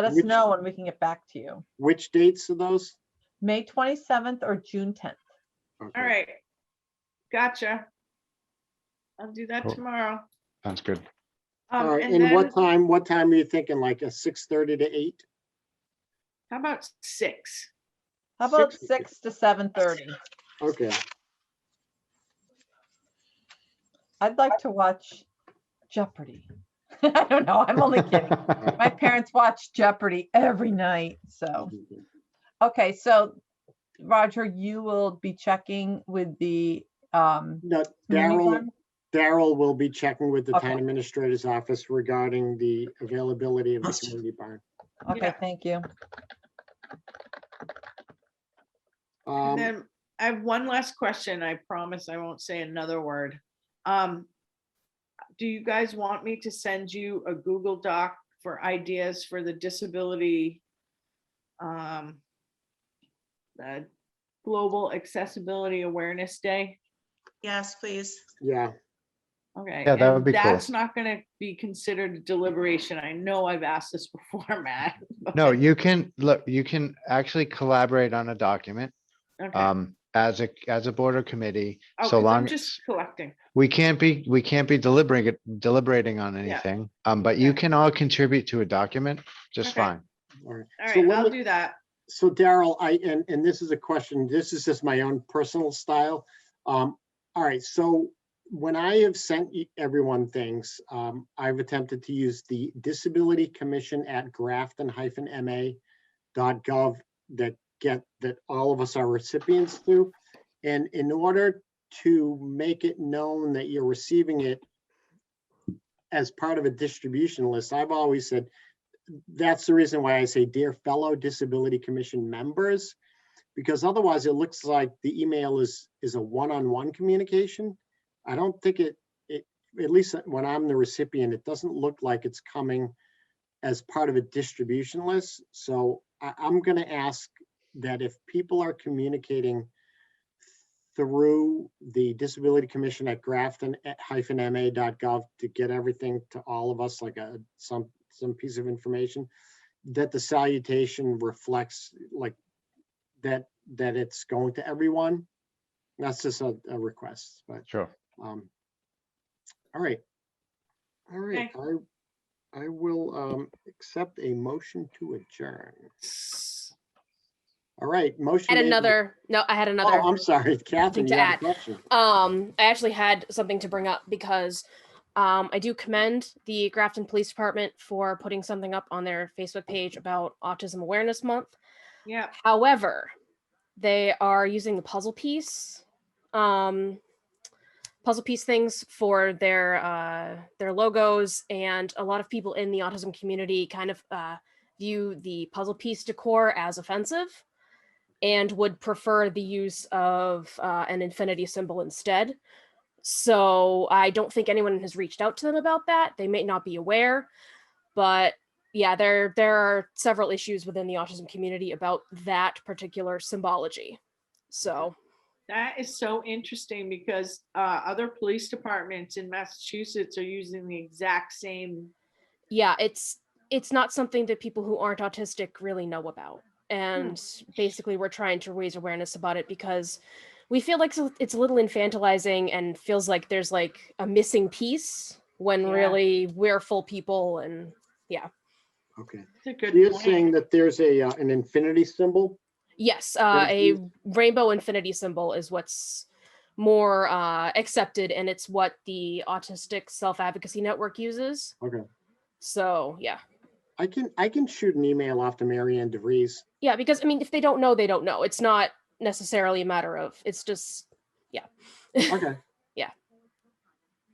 us Which- know and we can get back to you. Which dates are those? May 27th or June 10th. Okay. All right. Gotcha. I'll do that Cool. tomorrow. Sounds good. All right, And and then, what time are you thinking, like a 6:30 to 8? how about 6? How about 6? 6 to 7:30? Okay, I'd like to watch Jeopardy. I don't know, I'm only kidding. My parents watch Jeopardy every night, so. Okay, so Roger, you will be checking with the no, community barn? Daryl will be checking with the Okay. town administrator's office regarding the availability of the community barn. Okay, Yeah. thank you. And then I have one last question. I promise I won't say another word. Do you guys want me to send you a Google Doc for ideas for the disability, Global Accessibility Awareness Day? Yes, please. Yeah, Okay. Yeah, that would and be cool. That's not gonna be considered a deliberation. I know I've asked this before, Matt. No, but- you can actually collaborate on a document Okay. as a board or committee, Oh, so 'cause long I'm as just collecting. we can't be deliberating on anything. But you Okay. can all contribute to a document just Okay. fine. all right. All So right, let I'll me- do that. So Daryl, and this is a question, this is just my own personal style. All right, so when I have sent everyone things, I've attempted to use the Disability Commission at grafton-ma.gov that all of us are recipients to. And in order to make it known that you're receiving it as part of a distribution list, I've always said, that's the reason why I say, dear fellow Disability Commission members, because otherwise it looks like the email is a one-on-one communication. I don't think it, at least when I'm the recipient, it doesn't look like it's coming as part of a distribution list. So I'm going to ask that if people are communicating through the Disability Commission at grafton-ma.gov to get everything to all of us, like some piece of information, that the salutation reflects like that it's going to everyone. That's just a request, but Sure. all right. Okay. I will accept a motion to adjourn. All right, motion. I had made by- another. No, I had another. Oh, I'm sorry, Catherine, to you have a add. question. I actually had something to bring up because I do commend the Grafton Police Department for putting something up on their Facebook page about Autism Awareness Month. Yeah. However, they are using the puzzle piece things for their logos, and a lot of people in the autism community kind of view the puzzle piece decor as offensive and would prefer the use of an infinity symbol instead. So I don't think anyone has reached out to them about that. They may not be aware, but yeah, there are several issues within the autism community about that particular symbology. So That is so interesting because other police departments in Massachusetts are using the exact same. yeah, it's not something that people who aren't autistic really know about. And basically we're trying to raise awareness about it because we feel like it's a little infantilizing and feels like there's like a missing piece when really we're full people. And yeah. Okay. It's a good You're point. saying that there's an infinity symbol? Yes, a rainbow infinity symbol is what's more accepted, and it's what the Autistic Self-Advocacy Network uses. Okay. So yeah. I can shoot an email off to Marianne DeVries. Yeah, because I mean, if they don't know, they don't know. It's not necessarily a matter of, it's just, yeah. Okay. Yeah.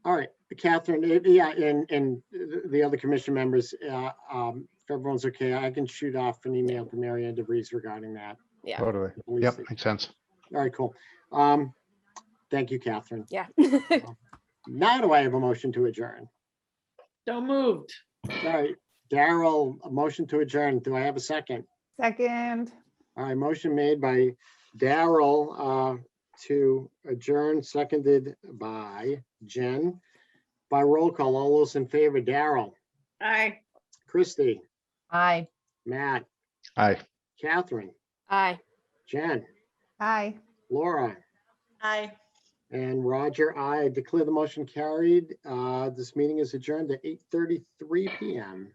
All right, Catherine, yeah, and the other commission members, if everyone's okay, I can shoot off an email to Marianne DeVries regarding that. Yeah. Totally. Yep, makes sense. All right, cool. Thank you, Catherine. Yeah. Now do I have a motion to adjourn? So moved. All right, Daryl, a motion to adjourn. Do I have a second? Second. All right, motion made by Daryl to adjourn, seconded by Jen. By roll call, all those in favor, Daryl, Aye. Christie, Aye. Matt, Aye. Catherine, Aye. Jen, Aye. Laura, Hi. and Roger. I declare the motion carried. This meeting is adjourned at 8:33 p.m.